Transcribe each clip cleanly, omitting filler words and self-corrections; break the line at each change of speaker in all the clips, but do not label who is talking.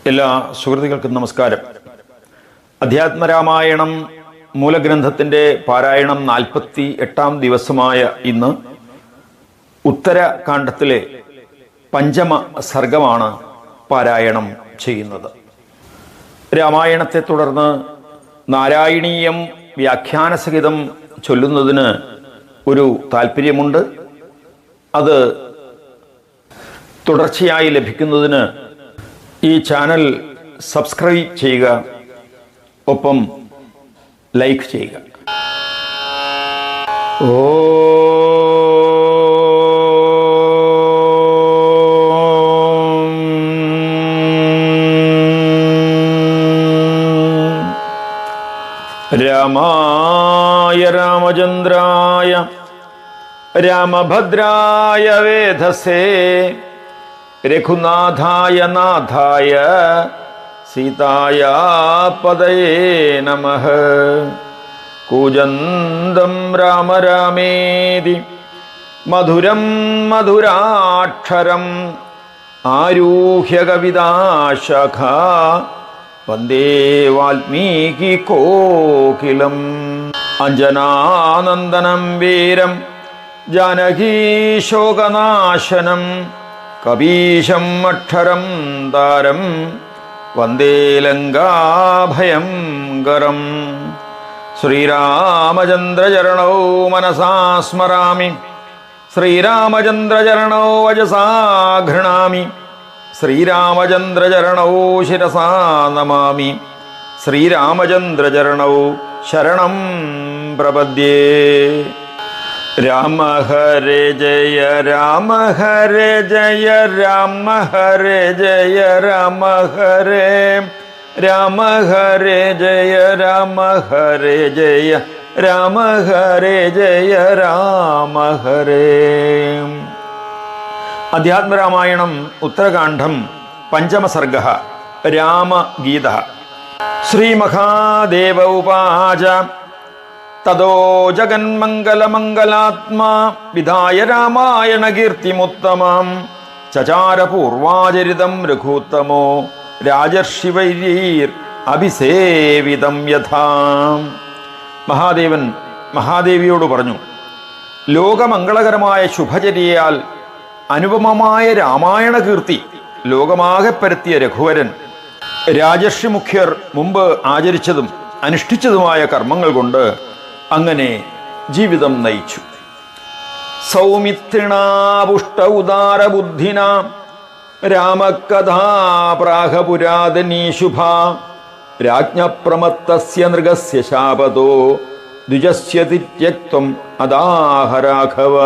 എല്ലാ സുഹൃത്തുക്കൾക്കും നമസ്കാരം. അധ്യാത്മരാമായണം മൂലഗ്രന്ഥത്തിൻ്റെ പാരായണം 48-ാം ദിവസമായ ഇന്ന് ഉത്തരകാണ്ഡത്തിലെ പഞ്ചമ സർഗമാണ് പാരായണം ചെയ്യുന്നത്. രാമായണത്തെ തുടർന്ന് നാരായണീയം വ്യാഖ്യാനസഹിതം ചൊല്ലുന്നതിന് ഒരു താല്പര്യമുണ്ട്. അത് തുടർച്ചയായി ലഭിക്കുന്നതിന് ഈ ചാനൽ സബ്സ്ക്രൈബ് ചെയ്യുക, ഒപ്പം ലൈക്ക് ചെയ്യുക. രാമായ രാമചന്ദ്രായ രാമഭദ്രായ വേധസേ രഘുനാഥായ നാഥായ സീതായ പദയേ നമഃ. കൂജന്തം രാമ രാമേതി മധുരം മധുരാക്ഷരം ആരൂഹ്യ കവിതാശഖ വന്ദേ വാൽമീകി കോകിലം. അഞ്ജനാനന്ദനം വീരം ജാനകീ ശോകനാശനം കപീശം അക്ഷരം താരം വന്ദേ ലങ്കാഭയങ്കരം. ശ്രീരാമചന്ദ്രചരണൗ മനസാ സ്മരാമി, ശ്രീരാമചന്ദ്രചരണൗ വചസാ ഘൃണാമി, ശ്രീരാമചന്ദ്രചരണൗ ശിരസാ നമാമി, ശ്രീരാമചന്ദ്രചരണൗ ശരണം പ്രപദ്യേ. രാമ ഹരേ ജയ രാമ ഹരേ ജയ രാമ ഹരേ ജയ രാമ ഹരേ രാമ ഹരേ ജയ രാമ ഹരേ ജയ രാമ ഹരേ ജയ രാമ ഹരേ. അധ്യാത്മരാമായണം ഉത്തരകാണ്ഡം പഞ്ചമസർഗഃ രാമഗീതഃ. ശ്രീമഹാദേവ ഉവാച തദോ ജഗന്മംഗലമംഗലാത്മാ വിധായ രാമായണ കീർത്തിമുത്തമം ചചാര പൂർവാചരിതം രഘൂത്തമോ രാജർഷിവൈരീർ അഭിസേവിതം യഥാ. മഹാദേവൻ മഹാദേവിയോട് പറഞ്ഞു, ലോകമംഗളകരമായ ശുഭചര്യയാൽ അനുപമമായ രാമായണ കീർത്തി ലോകമാകെ പരത്തിയ രഘുവരൻ രാജർഷി മുഖ്യർ മുമ്പ് ആചരിച്ചതും അനുഷ്ഠിച്ചതുമായ കർമ്മങ്ങൾ കൊണ്ട് അങ്ങനെ ജീവിതം നയിച്ചു. സൗമിത്രിണാപുഷ്ട ഉദാര ബുദ്ധിന രാമകഥാ പ്രാഹപുരാതനീ ശുഭ രാജ്ഞപ്രമത്തസ്യ നൃഗസ്യ ശാപതോ ദ്വിജസ്യ തിര്യക്തം അദാഹരാഘവ.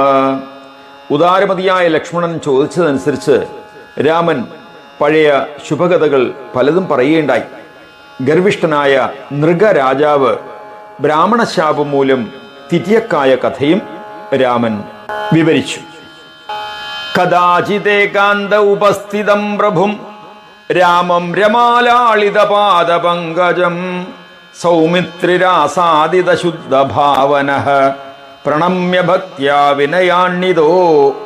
ഉദാരമതിയായ ലക്ഷ്മണൻ ചോദിച്ചതനുസരിച്ച് രാമൻ പഴയ ശുഭകഥകൾ പലതും പറയുകയുണ്ടായി. ഗർവിഷ്ഠനായ നൃഗരാജാവ് ബ്രാഹ്മണശാപം മൂലം തിര്യക്കായ കഥയും രാമൻ വിവരിച്ചു. കഥാചിതേകാന്ത ഉപസ്ഥിതം പ്രഭും രാമം രമാലാളിതപാദപങ്കജം സൗമിത്രിരാസാദിത ശുദ്ധഭാവനഃ പ്രണമ്യ ഭക്ത്യാ വിനയാണ്ണിതോ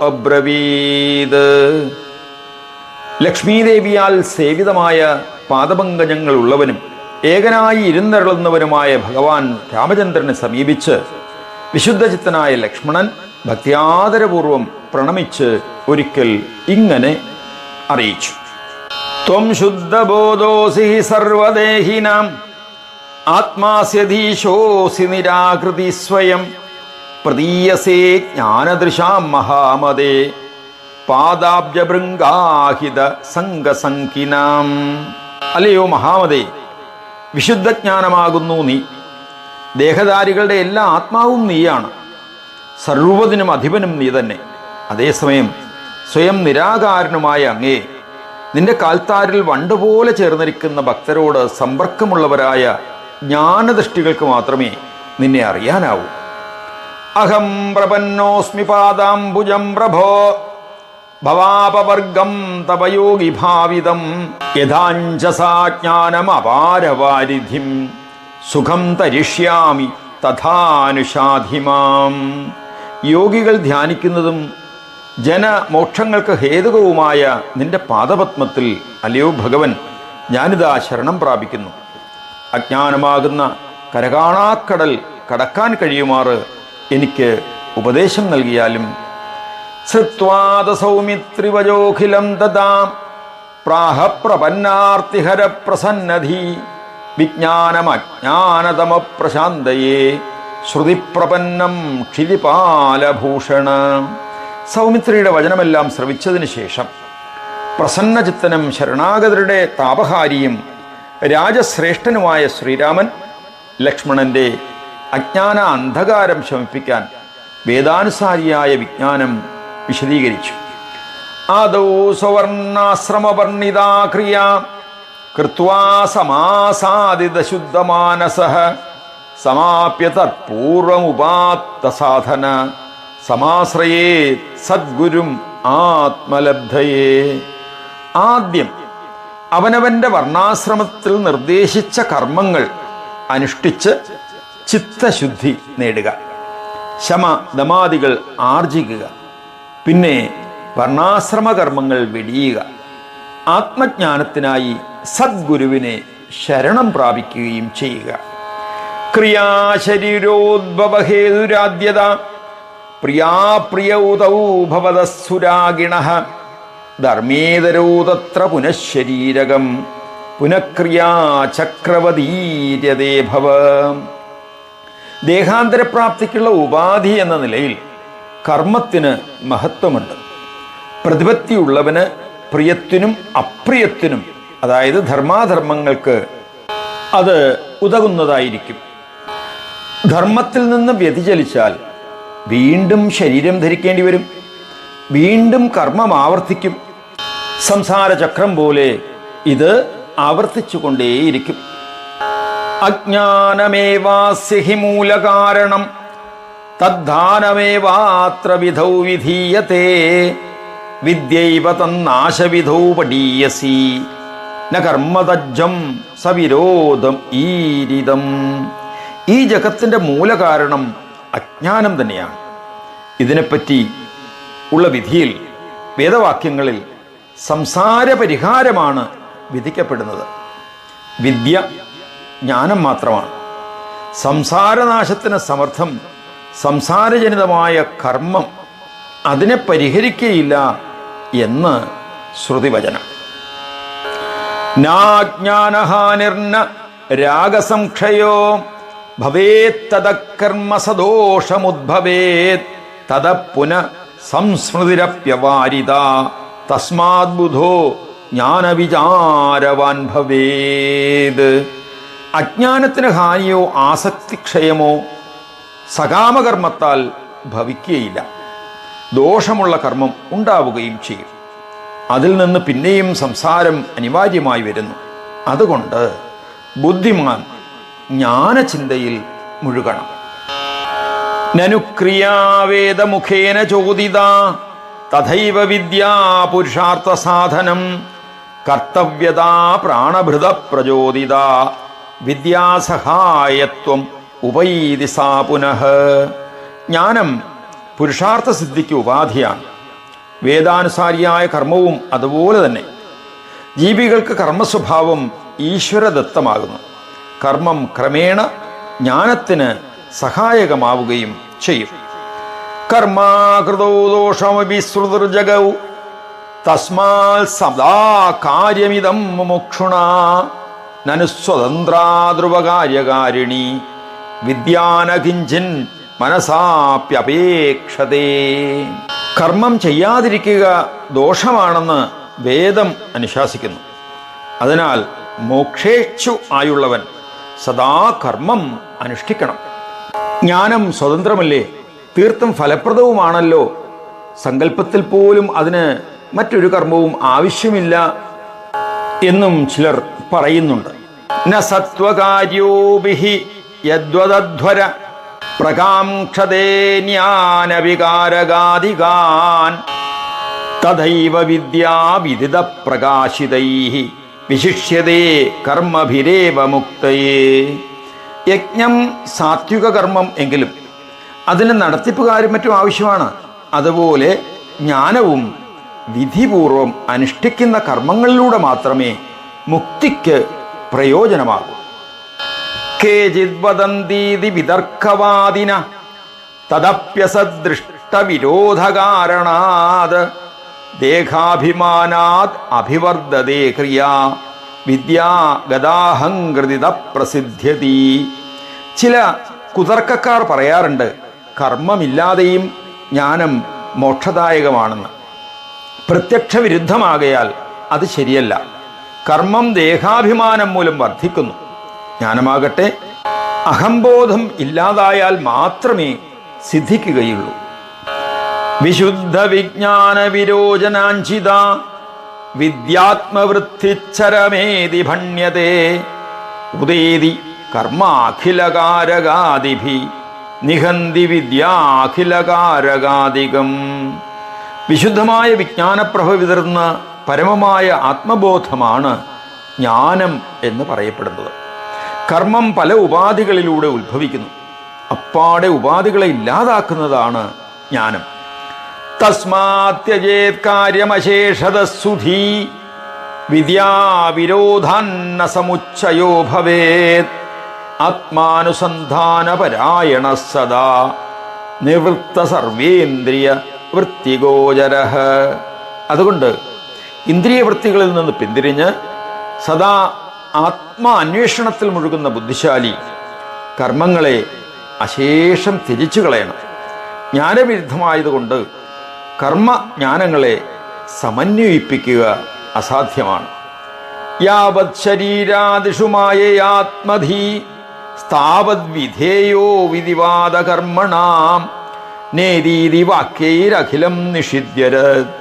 അബ്രവീത്. ലക്ഷ്മീദേവിയാൽ സേവിതമായ പാദപങ്കജങ്ങൾ ഉള്ളവനും ഏകനായി ഇരുന്നരുളുന്നവനുമായ ഭഗവാൻ രാമചന്ദ്രനെ സമീപിച്ച് വിശുദ്ധചിത്തനായ ലക്ഷ്മണൻ ഭക്ത്യാദരപൂർവം പ്രണമിച്ച് ഒരിക്കൽ ഇങ്ങനെ അറിയിച്ചു. ത്വം ശുദ്ധബോധോസി സർവദേഹിനാം ആത്മാസ്യധീശോസി നിരാകൃതി സ്വയം പ്രതീയസേ ജ്ഞാനദൃശാം മഹാമതേ പാദാബ്ജഭൃംഗാഹിത സംഗസംഖിനാം. അല്ലയോ മഹാമതേ, വിശുദ്ധജ്ഞാനമാകുന്നു നീ. ദേഹധാരികളുടെ എല്ലാ ആത്മാവും നീയാണ്. സർവ്വതിനും അധിപനും നീ തന്നെ. അതേസമയം സ്വയം നിരാകാരനുമായ അങ്ങേ നിന്റെ കാൽത്താരിൽ വണ്ടുപോലെ ചേർന്നിരിക്കുന്ന ഭക്തരോട് സമ്പർക്കമുള്ളവരായ ജ്ഞാനദൃഷ്ടികൾക്ക് മാത്രമേ നിന്നെ അറിയാനാവൂ. അഹം പ്രപന്നോസ്മി പാദാംബുജം പ്രഭോ ഭവാപവർഗം തപയോഗി ഭാവിതം യഥാഞ്ജസാ ജ്ഞാനമപാരവാരിധിം സുഖം തരിഷ്യാമി തഥാനുഷാധിമാം. യോഗികൾ ധ്യാനിക്കുന്നതും ജനമോക്ഷങ്ങൾക്ക് ഹേതുകവുമായ നിന്റെ പാദപത്മത്തിൽ അല്ലയോ ഭഗവൻ ഞാനിതാ ശരണം പ്രാപിക്കുന്നു. അജ്ഞാനമാകുന്ന കരകാണാക്കടൽ കടക്കാൻ കഴിയുമാറ് എനിക്ക് ഉപദേശം നൽകിയാലും. ശ്രുത്വാദ സൗമിത്രിവജോഖിലം തഥാ പ്രാഹ പ്രപന്നാർത്തിഹര പ്രസന്നധി വിജ്ഞാനമജ്ഞാനതമ പ്രശാന്തയേ ശ്രുതിപ്രപന്നം ക്ഷിതിപാലഭൂഷണ. സൗമിത്രിയുടെ വചനമെല്ലാം ശ്രവിച്ചതിന് ശേഷം പ്രസന്നചിത്തനും ശരണാഗതരുടെ താപഹാരിയും രാജശ്രേഷ്ഠനുമായ ശ്രീരാമൻ ലക്ഷ്മണന്റെ അജ്ഞാന അന്ധകാരം ശമിപ്പിക്കാൻ വേദാനുസാരിയായ വിജ്ഞാനം വിശദീകരിച്ചു. ആദൗ സവർണാശ്രമവർണിതാ ക്രിയ കൃത്വാ സമാസാദിത ശുദ്ധമാനസഃ സമാപ്യ തത്പൂർവമുപാത്ത സാധന സമാശ്രയേ സദ്ഗുരും ആത്മലബ്ധയേ. ആദ്യം അവനവന്റെ വർണ്ണാശ്രമത്തിൽ നിർദ്ദേശിച്ച കർമ്മങ്ങൾ അനുഷ്ഠിച്ച് ചിത്തശുദ്ധി നേടുക, ശമ ദമാദികൾ ആർജിക്കുക, പിന്നെ വർണ്ണാശ്രമ കർമ്മങ്ങൾ വെടിയുക, ആത്മജ്ഞാനത്തിനായി സദ്ഗുരുവിനെ ശരണം പ്രാപിക്കുകയും ചെയ്യുക. ക്രിയാശരീരോദ്ഭവഹേതുരാദ്യത പ്രിയാപ്രിയൗതൗ ഭവതസുരാഗിണഃ ധർമ്മേതരൗ തത്ര പുനഃശരീരകം പുനഃക്രിയാചക്രവതീര്യതേ ഭവ. ദേഹാന്തരപ്രാപ്തിക്കുള്ള ഉപാധി എന്ന നിലയിൽ കർമ്മത്തിന് മഹത്വമുണ്ട്. പ്രതിപത്തിയുള്ളവന് പ്രിയത്തിനും അപ്രിയത്തിനും, അതായത് ധർമാധർമ്മങ്ങൾക്ക് അത് ഉതകുന്നതായിരിക്കും. ധർമ്മത്തിൽ നിന്ന് വ്യതിചലിച്ചാൽ വീണ്ടും ശരീരം ധരിക്കേണ്ടി വരും, വീണ്ടും കർമ്മം ആവർത്തിക്കും. സംസാരചക്രം പോലെ ഇത് ആവർത്തിച്ചുകൊണ്ടേയിരിക്കും. അജ്ഞാനമേവാസ്യ ഹി മൂലകാരണം തദ്ധാനമേവാത്ര വിധൗ വിധീയത്തെ വിദ്യൈവ തന്നാശവിധൗ പഠീയസി ന കർമ്മതജ്ജം സവിരോധം ഈരിതം. ഈ ജഗത്തിന്റെ മൂലകാരണം അജ്ഞാനം തന്നെയാണ്. ഇതിനെപ്പറ്റി ഉള്ള വിധിയിൽ വേദവാക്യങ്ങളിൽ സംസാര പരിഹാരമാണ് വിധിക്കപ്പെടുന്നത്. വിദ്യ ജ്ഞാനം മാത്രമാണ്. സംസാരനാശത്തിന് സമർത്ഥം സംസാരജനിതമായ കർമ്മം അതിനെ പരിഹരിക്കുകയില്ല എന്ന് ശ്രുതിവചനം. നാജ്ഞാനഹാനിർന രാഗസംക്ഷയോ ഭവേത്തദകർമ്മ സദോഷമുദ്ഭവേത് തദ പുന സംസ്മൃതിരപ്യവാരിത തസ്മാത് ബുധോ ജ്ഞാനവിചാരവാൻ ഭവേത്. അജ്ഞാനത്തിന് ഹാനിയോ ആസക്തിക്ഷയമോ സകാമകർമ്മത്താൽ ഭവിക്കുകയില്ല. ദോഷമുള്ള കർമ്മം ഉണ്ടാവുകയും ചെയ്യും. അതിൽ നിന്ന് പിന്നെയും സംസാരം അനിവാര്യമായി വരുന്നു. അതുകൊണ്ട് ബുദ്ധിമാൻ ജ്ഞാനചിന്തയിൽ മുഴുകണം. നനുക്രിയാവേദമുഖേന ചോദിത തഥൈവ വിദ്യാ പുരുഷാർത്ഥ സാധനം കർത്തവ്യതാ പ്രാണഭൃത പ്രചോദിത വിദ്യാസഹായത്വം ഉപൈതി സാ പുനഃ. ജ്ഞാനം പുരുഷാർത്ഥ സിദ്ധിക്ക് ഉപാധിയാണ്. വേദാനുസാരിയായ കർമ്മവും അതുപോലെ തന്നെ. ജീവികൾക്ക് കർമ്മസ്വഭാവം ഈശ്വരദത്തമാകുന്നു. കർമ്മം ക്രമേണ ജ്ഞാനത്തിന് സഹായകമാവുകയും ചെയ്യും. കർമാകൃതോ ദോഷമപി ശ്രുതിർജഗൗ തസ്മാൽ സദാ കാര്യമിദം മുമുക്ഷുണ നനു സ്വതന്ത്രാദ്രുവകാര്യകാരിണി വിദ്യാന കിഞ്ചിൻ മനസാപ്യപേക്ഷതേ. കർമ്മം ചെയ്യാതിരിക്കുക ദോഷമാണെന്ന് വേദം അനുശാസിക്കുന്നു. അതിനാൽ മോക്ഷേച്ഛു ആയുള്ളവൻ സദാ കർമ്മം അനുഷ്ഠിക്കണം. ജ്ഞാനം സ്വതന്ത്രമല്ലേ, തീർത്തും ഫലപ്രദവുമാണല്ലോ. സങ്കല്പത്തിൽ പോലും അതിന് മറ്റൊരു കർമ്മവും ആവശ്യമില്ല എന്നും ചിലർ പറയുന്നുണ്ട്. ന സത്വകാര്യോഭിഹി യദ്വദധ്വര പ്രകാംക്ഷതേന്യാനവികാരഗാദികാൻ തഥൈവ വിദ്യാവിദിത പ്രകാശിതൈഃ വിശിഷ്യതേ കർമ്മഭിരേവ മുക്തയേ. യജ്ഞം സാത്വിക കർമ്മം എങ്കിലും അതിന് നടത്തിപ്പുകാരും മറ്റും ആവശ്യമാണ്. അതുപോലെ ജ്ഞാനവും വിധിപൂർവം അനുഷ്ഠിക്കുന്ന കർമ്മങ്ങളിലൂടെ മാത്രമേ മുക്തിക്ക് പ്രയോജനമാകും. കേചിത് വദന്തീതി വിതർക്കവാദിന തദപ്യസദൃഷ്ടവിരോധകാരണാത് ദേഹാഭിമാനാത് അഭിവർദ്ധതേ ക്രിയാ വിദ്യാ ഗതാഹങ്കൃതിത പ്രസിദ്ധ്യതി. ചില കുതർക്കക്കാർ പറയാറുണ്ട് കർമ്മമില്ലാതെയും ജ്ഞാനം മോക്ഷദായകമാണെന്ന്. പ്രത്യക്ഷ വിരുദ്ധമാകയാൽ അത് ശരിയല്ല. കർമ്മം ദേഹാഭിമാനം മൂലം വർദ്ധിക്കുന്നു. ജ്ഞാനമാകട്ടെ അഹംബോധം ഇല്ലാതായാൽ മാത്രമേ സിദ്ധിക്കുകയുള്ളൂ. വിശുദ്ധ വിജ്ഞാന വിരോചനാഞ്ചിത വിദ്യാത്മവൃത്തിച്ചരമേതി ഭണ്യതേ ഉദേതി കർമാഖിലകാരകാദിഭി നിഹന്തി വിദ്യാഖിലകാരകാദികം. വിശുദ്ധമായ വിജ്ഞാനപ്രഭ വിതർന്ന പരമമായ ആത്മബോധമാണ് ജ്ഞാനം എന്ന് പറയപ്പെടുന്നത്. കർമ്മം പല ഉപാധികളിലൂടെ ഉത്ഭവിക്കുന്നു. അപ്പാടെ ഉപാധികളെ ഇല്ലാതാക്കുന്നതാണ് ജ്ഞാനം. തസ്മാത്യജേത് കാര്യമശേഷതസുധീ വിദ്യാവിരോധാന്ന സമുച്ചയോ ഭവേത് ആത്മാനുസന്ധാനപരായണ സദാ നിവൃത്ത സർവേന്ദ്രിയ വൃത്തിഗോചരഃ. അതുകൊണ്ട് ഇന്ദ്രിയവൃത്തികളിൽ നിന്ന് പിന്തിരിഞ്ഞ് സദാ ആത്മാന്വേഷണത്തിൽ മുഴുകുന്ന ബുദ്ധിശാലി കർമ്മങ്ങളെ അശേഷം ത്യജിച്ചു കളയണം. ജ്ഞാനവിരുദ്ധമായതുകൊണ്ട് കർമ്മജ്ഞാനങ്ങളെ സമന്വയിപ്പിക്കുക അസാധ്യമാണ്. യാവത് ശരീരാദിഷു മായയാത്മധീ സ്ഥാവത് വിധേയോ വിധിവാദകർമ്മണാം നേരീതി വാക്യൈരഖിലം നിഷിദ്യരത്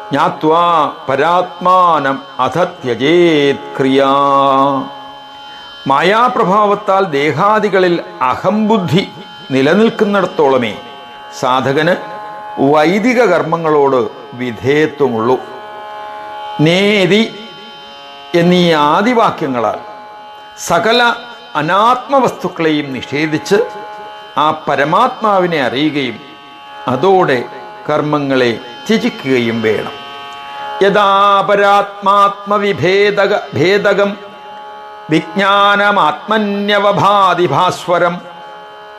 ജ്ഞാത്വാ പരാത്മാനം അധ ത്യജേത് ക്രിയാ. മായാപ്രഭാവത്താൽ ദേഹാദികളിൽ അഹംബുദ്ധി നിലനിൽക്കുന്നിടത്തോളമേ സാധകന് വൈദിക കർമ്മങ്ങളോട് വിധേയത്വമുള്ളൂ. നേതി എന്നീ ആദിവാക്യങ്ങളാൽ സകല അനാത്മവസ്തുക്കളെയും നിഷേധിച്ച് ആ പരമാത്മാവിനെ അറിയുകയും അതോടെ കർമ്മങ്ങളെ ത്യജിക്കുകയും വേണം. യഥാ പരാത്മാത്മവിഭേദകം വിജ്ഞാനമാത്മന്യവഭാതി ഭാസ്വരം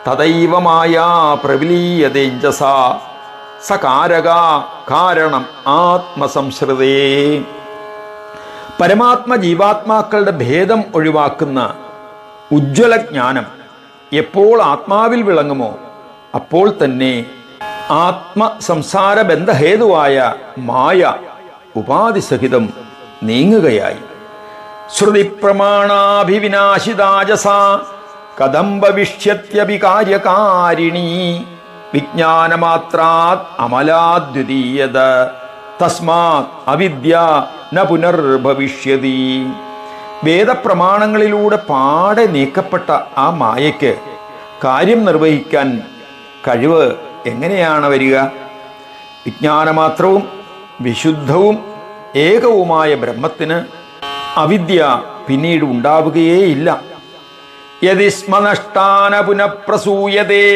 തദൈവ മായാ പ്രവിലീയതേജസാ സകാരക കാരണം ആത്മസംശ്രിതേ. പരമാത്മ ജീവാത്മാക്കളുടെ ഭേദം ഒഴിവാക്കുന്ന ഉജ്ജ്വല ജ്ഞാനം എപ്പോൾ ആത്മാവിൽ വിളങ്ങുമോ അപ്പോൾ തന്നെ ആത്മസംസാര ബന്ധഹേതുവായ മായ ഉപാധിസഹിതം നീങ്ങുകയായി. ശ്രുതി പ്രമാണാഭിവിനാശിതാജസ കഥം ഭവിഷ്യത്യപി കാര്യകാരിണീ വിജ്ഞാനമാത്രാത് അമലാദ്വിതീയത തസ്മാത് അവിദ്യ ന പുനർഭവിഷ്യതി. വേദപ്രമാണങ്ങളിലൂടെ പാടെ നീക്കപ്പെട്ട ആ മായയ്ക്ക് കാര്യം നിർവഹിക്കാൻ കഴിവ് എങ്ങനെയാണ് വരിക? വിജ്ഞാനമാത്രവും വിശുദ്ധവും ഏകവുമായ ബ്രഹ്മത്തിന് അവിദ്യ പിന്നീട് ഉണ്ടാവുകയേയില്ല. യദി സ്മനഷ്ടാന പുനഃപ്രസൂയതേ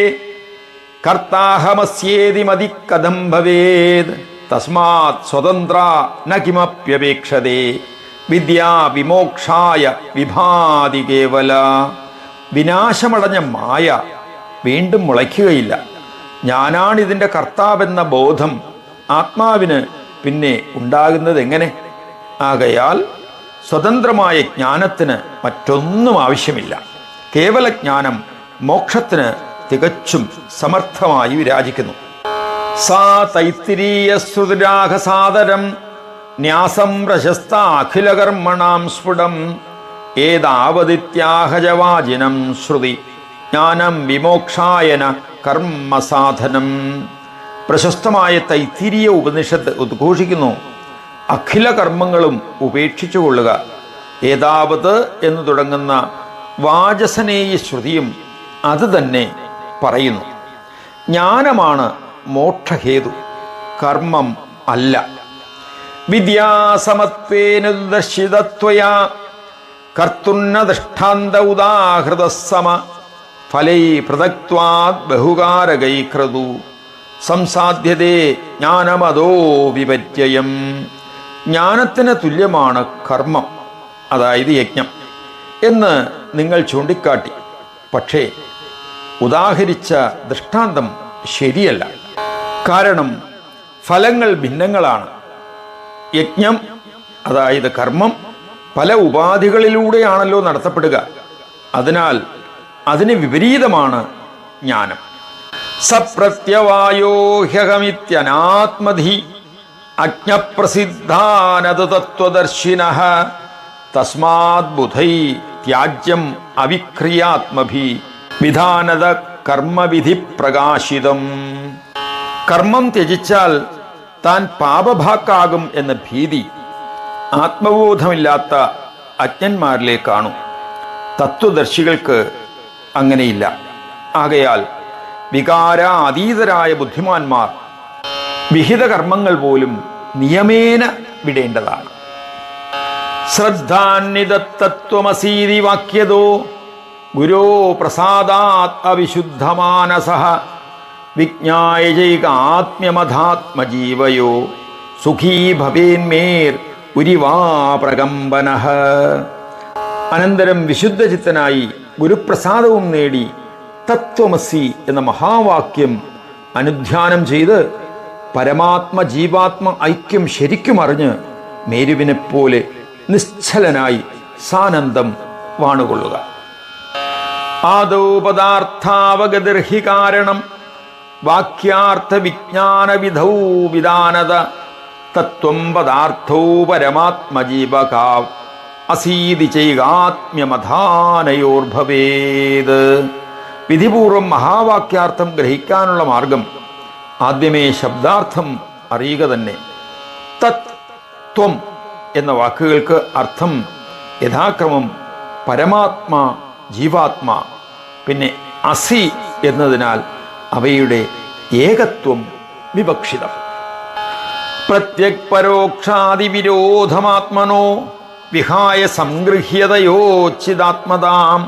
കർത്താഹമസ്യേതി മതി കഥം ഭവേത് തസ്മാത് സ്വതന്ത്ര ന കിമപ്യപേക്ഷതേ വിദ്യാ വിമോക്ഷായ വിഭാതി കേവല. വിനാശമടഞ്ഞ മായ വീണ്ടും മുളയ്ക്കുകയില്ല. ഞാനാണിതിൻ്റെ കർത്താവെന്ന ബോധം ആത്മാവിന് പിന്നെ ഉണ്ടാകുന്നത് എങ്ങനെ? ആകയാൽ സ്വതന്ത്രമായ ജ്ഞാനത്തിന് മറ്റൊന്നും ആവശ്യമില്ല. കേവല ജ്ഞാനം മോക്ഷത്തിന് തികച്ചും സമർത്ഥമായി വിരാജിക്കുന്നു. സാ തൈത്തിരീയശ്രുതിരാഘസാദരം ന്യാസം പ്രശസ്ത അഖിലകർമ്മണാം സ്ഫുടം ഏതാവദിത്യാഹജവാജിനം ശ്രുതി ജ്ഞാനം വിമോക്ഷായന കർമ്മസാധനം. പ്രശസ്തമായ തൈത്തിരീയ ഉപനിഷത്ത് ഉദ്ഘോഷിക്കുന്നു, അഖില കർമ്മങ്ങളും ഉപേക്ഷിച്ചുകൊള്ളുക. ഏതാവത് എന്ന് തുടങ്ങുന്ന വാചസനേയ ശ്രുതിയും അത് തന്നെ പറയുന്നു. ജ്ഞാനമാണ് മോക്ഷഹേതു, കർമ്മം അല്ല. വിദ്യാസമത്വേനുദർശിതത്വയാ കർത്തുന്ന ദൃഷ്ടാന്ത ഉദാഹൃതസമ ഫലൈ പൃഥക്ത്വാത് ബഹുകാരകൈക്രതു സംസാധ്യതേ ജ്ഞാനമതോ വിപര്യയം. ജ്ഞാനത്തിന് തുല്യമാണ് കർമ്മം. അതായത് യജ്ഞം എന്ന് നിങ്ങൾ ചൂണ്ടിക്കാട്ടി. പക്ഷേ ഉദാഹരിച്ച ദൃഷ്ടാന്തം ശരിയല്ല. കാരണം ഫലങ്ങൾ ഭിന്നങ്ങളാണ്. യജ്ഞം അതായത് കർമ്മം പല ഉപാധികളിലൂടെയാണല്ലോ നടത്തപ്പെടുക. അതിനാൽ അതിന് വിപരീതമാണ് ജ്ഞാനം. സപ്രത്യവായോ ഹ്യഹമിത്യനാത്മധി അജ്ഞപ്രസിദ്ധാനത് തത്വദർശിനഃ തസ്മാത് ബുധൈ ത്യാജ്യം അവിക്രിയാത്മഭി വിധാനത കർമ്മവിധി പ്രകാശിതം. കർമ്മം ത്യജിച്ചാൽ താൻ പാപഭാക്കാകും എന്ന ഭീതി ആത്മബോധമില്ലാത്ത അജ്ഞന്മാരിലെ കാണും. തത്വദർശികൾക്ക് അങ്ങനെയില്ല. ആകയാൽ വികാരാതീതരായ ബുദ്ധിമാന്മാർ വിഹിത കർമ്മങ്ങൾ പോലും നിയമേന വിടേണ്ടതാണ്. ശ്രദ്ധാന്വിതത്വമസീതി വാക്യതോ ഗുരോ പ്രസാദാത് അവിശുദ്ധമാനസഃ വിജ്ഞായ ചൈകാത്മ്യമധാത്മജീവയോ സുഖീ ഭവേന്മേർ ഉരിവാ പ്രകമ്പനഃ. അനന്തരം വിശുദ്ധചിത്തനായി ഗുരുപ്രസാദവും നേടി തത്വമസി എന്ന മഹാവാക്യം അനുധ്യാനം ചെയ്ത് പരമാത്മ ജീവാത്മ ഐക്യം ശരിക്കും അറിഞ്ഞ് മേരുവിനെപ്പോലെ നിശ്ചലനായി സാനന്ദം വാണുകൊള്ളുക. ആദൗ പദാർത്ഥാവഗതിർഹി കാരണം വാക്യാർത്ഥ വിജ്ഞാന വിധൗ വിധാനത തത്വം പദാർത്ഥോ പരമാത്മജീവകാ അസീതി ചൈകാത്മ്യമധാനയോർഭവേത്. വിധിപൂർവം മഹാവാക്യാർത്ഥം ഗ്രഹിക്കാനുള്ള മാർഗം ആദ്യമേ ശബ്ദാർത്ഥം അറിയുക തന്നെ. തത് ത്വം എന്ന വാക്കുകൾക്ക് അർത്ഥം യഥാക്രമം പരമാത്മാ ജീവാത്മാ, പിന്നെ അസി എന്നതിനാൽ അവയുടെ ഏകത്വം വിവക്ഷിതം. പ്രത്യക് പരോക്ഷാദി വിരോധമാത്മനോ വിഹായ സംഗൃഹ്യതയോച്ചിതാത്മതാം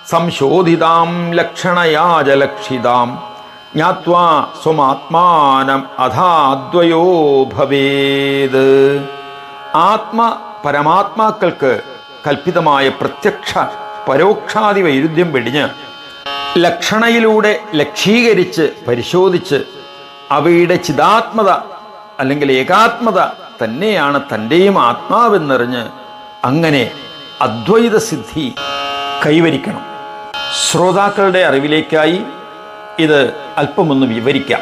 സംശോധിതാം ലക്ഷണയാജലക്ഷിതാം ജ്ഞാത്വാ സ്വമാത്മാനം അഥാദ്വയോ ഭവേത്. ആത്മ പരമാത്മാക്കൾക്ക് കൽപ്പിതമായ പ്രത്യക്ഷ പരോക്ഷാദി വൈരുദ്ധ്യം വെടിഞ്ഞ് ലക്ഷണയിലൂടെ ലക്ഷീകരിച്ച് പരിശോധിച്ച് അവയുടെ ചിതാത്മത അല്ലെങ്കിൽ ഏകാത്മത തന്നെയാണ് തൻ്റെയും ആത്മാവെന്നറിഞ്ഞ് അങ്ങനെ അദ്വൈത സിദ്ധി കൈവരിക്കണം. ശ്രോതാക്കളുടെ അറിവിലേക്കായി ഇത് അല്പമൊന്ന് വിവരിക്കാം.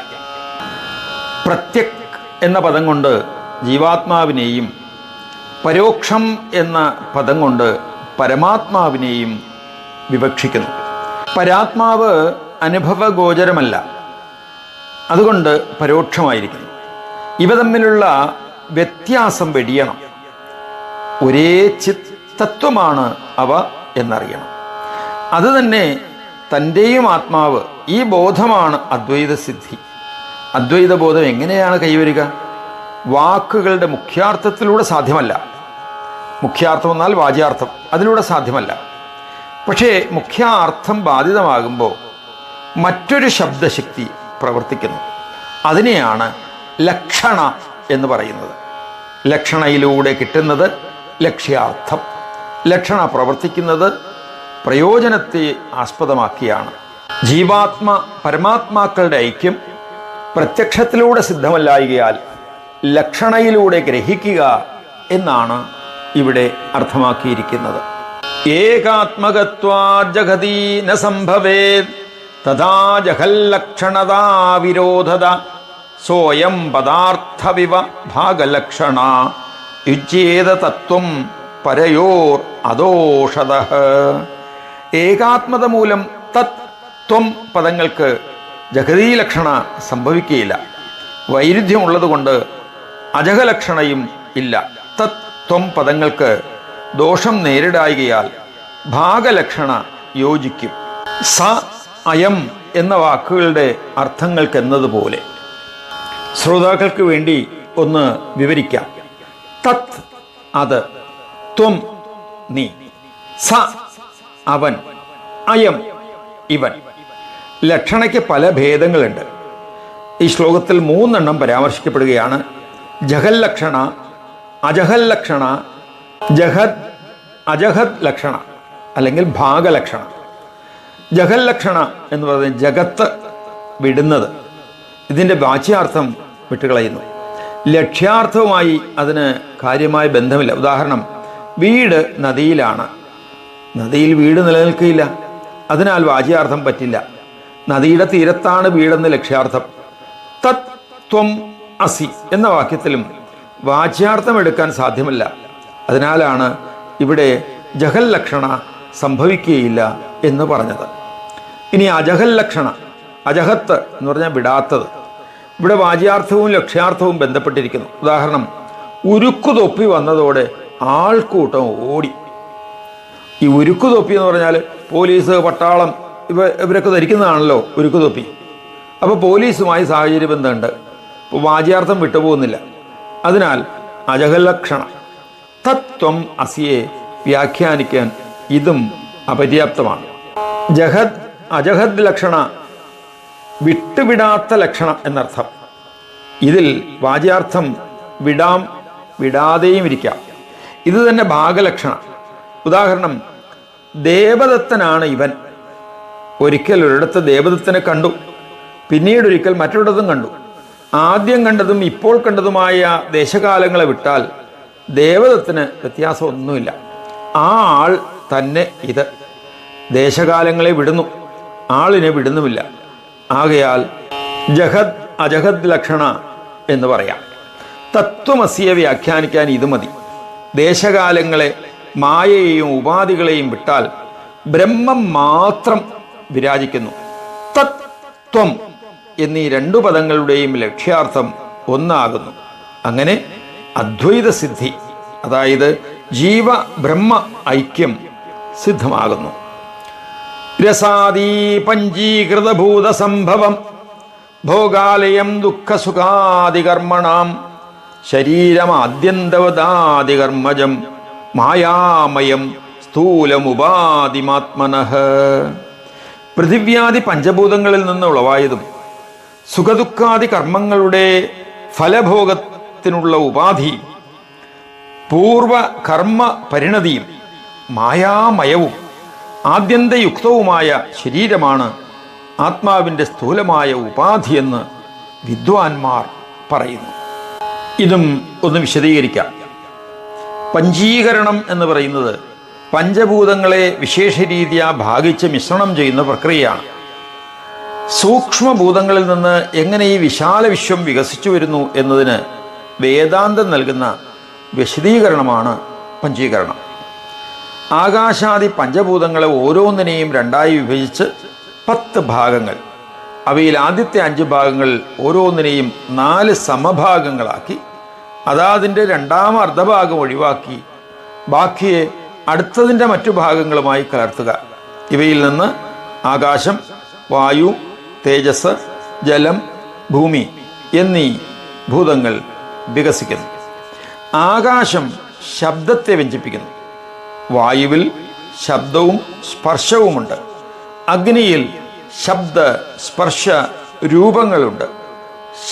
പ്രത്യക് എന്ന പദം കൊണ്ട് ജീവാത്മാവിനെയും പരോക്ഷം എന്ന പദം കൊണ്ട് പരമാത്മാവിനെയും വിവക്ഷിക്കുന്നു. പരാത്മാവ് അനുഭവഗോചരമല്ല, അതുകൊണ്ട് പരോക്ഷമായിരിക്കുന്നു. ഇവ തമ്മിലുള്ള വ്യത്യാസം വെടിയണം. ഒരേ ചിത്തത്വമാണ് അവ എന്നറിയണം. അതുതന്നെ തൻ്റെയും ആത്മാവ്, ഈ ബോധമാണ് അദ്വൈത സിദ്ധി. അദ്വൈത ബോധം എങ്ങനെയാണ് കൈവരിക? വാക്കുകളുടെ മുഖ്യാർത്ഥത്തിലൂടെ സാധ്യമല്ല. മുഖ്യാർത്ഥം എന്നാൽ വാച്യാർത്ഥം, അതിലൂടെ സാധ്യമല്ല. പക്ഷേ മുഖ്യാർത്ഥം ബാധിതമാകുമ്പോൾ മറ്റൊരു ശബ്ദശക്തി പ്രവർത്തിക്കുന്നു. അതിനെയാണ് ലക്ഷണ എന്ന് പറയുന്നത്. ലക്ഷണയിലൂടെ കിട്ടുന്നത് ലക്ഷ്യാർത്ഥം. ലക്ഷണ പ്രവർത്തിക്കുന്നത് പ്രയോജനത്തെ ആസ്പദമാക്കിയാണ്. ജീവാത്മ പരമാത്മാക്കളുടെ ഐക്യം പ്രത്യക്ഷത്തിലൂടെ സിദ്ധമല്ലായകയാൽ ലക്ഷണയിലൂടെ ഗ്രഹിക്കുക എന്നാണ് ഇവിടെ അർത്ഥമാക്കിയിരിക്കുന്നത്. ഏകാത്മകത്വാ ജഗതി ന സംഭവേത് തഥാ ജഹല്ലക്ഷണതാ വിരോധത സോയം പദാർത്ഥവിവ ഭാഗലക്ഷണ യുജ്യേത തത്വം പരയോർ അദോഷതഃ. ഏകാത്മത മൂലം തത് ത്വം പദങ്ങൾക്ക് ജഗതീലക്ഷണ സംഭവിക്കുകയില്ല. വൈരുദ്ധ്യമുള്ളതുകൊണ്ട് അജഹലക്ഷണയും ഇല്ല. തത് ത്വം പദങ്ങൾക്ക് ദോഷം നേരിടായികയാൽ ഭാഗലക്ഷണ യോജിക്കും. സ അയം എന്ന വാക്കുകളുടെ അർത്ഥങ്ങൾക്കെന്നതുപോലെ ശ്രോതാക്കൾക്ക് വേണ്ടി ഒന്ന് വിവരിക്കാം. തത് അത്, ത്വം നീ, സ അവൻ, അയം ഇവൻ. ലക്ഷണയ്ക്ക് പല ഭേദങ്ങളുണ്ട്. ഈ ശ്ലോകത്തിൽ 3 പരാമർശിക്കപ്പെടുകയാണ്. ജഹല്ലക്ഷണ, അജഹല്ലക്ഷണ, ജഹദ് അജഹത് ലക്ഷണ അല്ലെങ്കിൽ ഭാഗലക്ഷണ. ജഹൽ ലക്ഷണ എന്ന് പറയുന്നത് ജഗത്ത് വിടുന്നത്. ഇതിൻ്റെ വാച്യാർത്ഥം വിട്ടുകളയുന്നു. ലക്ഷ്യാർത്ഥവുമായി അതിന് കാര്യമായ ബന്ധമില്ല. ഉദാഹരണം, വീട് നദിയിലാണ്. നദിയിൽ വീട് നിലനിൽക്കില്ല, അതിനാൽ വാച്യാർത്ഥം പറ്റില്ല. നദിയുടെ തീരത്താണ് വീടെന്ന് ലക്ഷ്യാർത്ഥം. തത് ത്വം അസി എന്ന വാക്യത്തിലും വാച്യാർത്ഥം എടുക്കാൻ സാധ്യമല്ല. അതിനാലാണ് ഇവിടെ ജഹൽ ലക്ഷണ സംഭവിക്കുകയില്ല എന്ന് പറഞ്ഞത്. ഇനി അജഹൽ ലക്ഷണ, അജഹത്ത് എന്ന് പറഞ്ഞാൽ വിടാത്തത്. ഇവിടെ വാച്യാർത്ഥവും ലക്ഷ്യാർത്ഥവും ബന്ധപ്പെട്ടിരിക്കുന്നു. ഉദാഹരണം, ഉരുക്കുതൊപ്പി വന്നതോടെ ആൾക്കൂട്ടം ഓടി. ഈ ഉരുക്കുതൊപ്പി എന്ന് പറഞ്ഞാൽ പോലീസ്, പട്ടാളം ഇവരൊക്കെ ധരിക്കുന്നതാണല്ലോ ഉരുക്കുതൊപ്പി. അപ്പോൾ പോലീസുമായി സാഹചര്യ ബന്ധമുണ്ട്. ഇപ്പോൾ വാച്യാർത്ഥം വിട്ടുപോകുന്നില്ല. അതിനാൽ അജഹൽ ലക്ഷണ തത്വം അസിയെ വ്യാഖ്യാനിക്കാൻ ഇതും അപര്യാപ്തമാണ്. ജഹദ് അജഹദ് ലക്ഷണ വിട്ടുവിടാത്ത ലക്ഷണം എന്നർത്ഥം. ഇതിൽ വാച്യാർത്ഥം വിടാം, വിടാതെയും ഇരിക്കാം. ഇത് തന്നെ ഭാഗലക്ഷണ. ഉദാഹരണം, ദേവദത്തനാണ് ഇവൻ. ഒരിക്കൽ ഒരിടത്ത് ദേവദത്തനെ കണ്ടു, പിന്നീട് ഒരിക്കൽ മറ്റൊരിടത്തും കണ്ടു. ആദ്യം കണ്ടതും ഇപ്പോൾ കണ്ടതുമായ ദേശകാലങ്ങളെ വിട്ടാൽ ദേവദത്തിന് വ്യത്യാസമൊന്നുമില്ല. ആ ആൾ തന്നെ ഇത്. ദേശകാലങ്ങളെ വിടുന്നു, ആളിനെ വിടുന്നുമില്ല. ആകയാൽ ജഹദ് അജഹദ് ലക്ഷണ എന്ന് പറയാം. തത്വമസിയെ വ്യാഖ്യാനിക്കാൻ ഇത് മതി. ദേശകാലങ്ങളെ, മായയെയും ഉപാധികളെയും വിട്ടാൽ ബ്രഹ്മം മാത്രം വിരാജിക്കുന്നു. തത്വം എന്നീ രണ്ടു പദങ്ങളുടെയും ലക്ഷ്യാർത്ഥം ഒന്നാകുന്നു. അങ്ങനെ അദ്വൈത സിദ്ധി, അതായത് ജീവ ബ്രഹ്മ ഐക്യം സിദ്ധമാകുന്നു. രസാദീ പഞ്ചീകൃതഭൂത സംഭവം ഭോഗാലയം ദുഃഖസുഖാദികർമ്മണാം ശരീരമാദ്യന്തവദാദികർമ്മജം മായാമയം സ്ഥൂലമുപാധിമാത്മനഃ. പൃഥിവ്യാദി പഞ്ചഭൂതങ്ങളിൽ നിന്ന് ഉളവായതും സുഖദുഃഖാദി കർമ്മങ്ങളുടെ ഫലഭോഗത്തിനുള്ള ഉപാധി, പൂർവ കർമ്മ പരിണതിയും മായാമയവും ആദ്യന്തയുക്തവുമായ ശരീരമാണ് ആത്മാവിൻ്റെ സ്ഥൂലമായ ഉപാധിയെന്ന് വിദ്വാൻമാർ പറയുന്നു. ഇതും ഒന്ന് വിശദീകരിക്കാം. പഞ്ചീകരണം എന്ന് പറയുന്നത് പഞ്ചഭൂതങ്ങളെ വിശേഷരീതിയാ ഭാഗിച്ച് മിശ്രണം ചെയ്യുന്ന പ്രക്രിയയാണ്. സൂക്ഷ്മഭൂതങ്ങളിൽ നിന്ന് എങ്ങനെ ഈ വിശാല വിശ്വം വികസിച്ചു വരുന്നു എന്നതിന് വേദാന്തം നൽകുന്ന വിശദീകരണമാണ് പഞ്ചീകരണം. ആകാശാദി പഞ്ചഭൂതങ്ങളെ ഓരോന്നിനെയും രണ്ടായി വിഭജിച്ച് 10 ഭാഗങ്ങൾ, അവയിൽ ആദ്യത്തെ 5 ഭാഗങ്ങൾ ഓരോന്നിനെയും 4 സമഭാഗങ്ങളാക്കി അതാതിൻ്റെ രണ്ടാം അർദ്ധഭാഗം ഒഴിവാക്കി ബാക്കിയെ അടുത്തതിൻ്റെ മറ്റു ഭാഗങ്ങളുമായി കലർത്തുക. ഇവയിൽ നിന്ന് ആകാശം, വായു, തേജസ്, ജലം, ഭൂമി എന്നീ ഭൂതങ്ങൾ വികസിക്കുന്നു. ആകാശം ശബ്ദത്തെ വ്യഞ്ജിപ്പിക്കുന്നു. വായുവിൽ ശബ്ദവും സ്പർശവുമുണ്ട്. അഗ്നിയിൽ ശബ്ദ സ്പർശ രൂപങ്ങളുണ്ട്.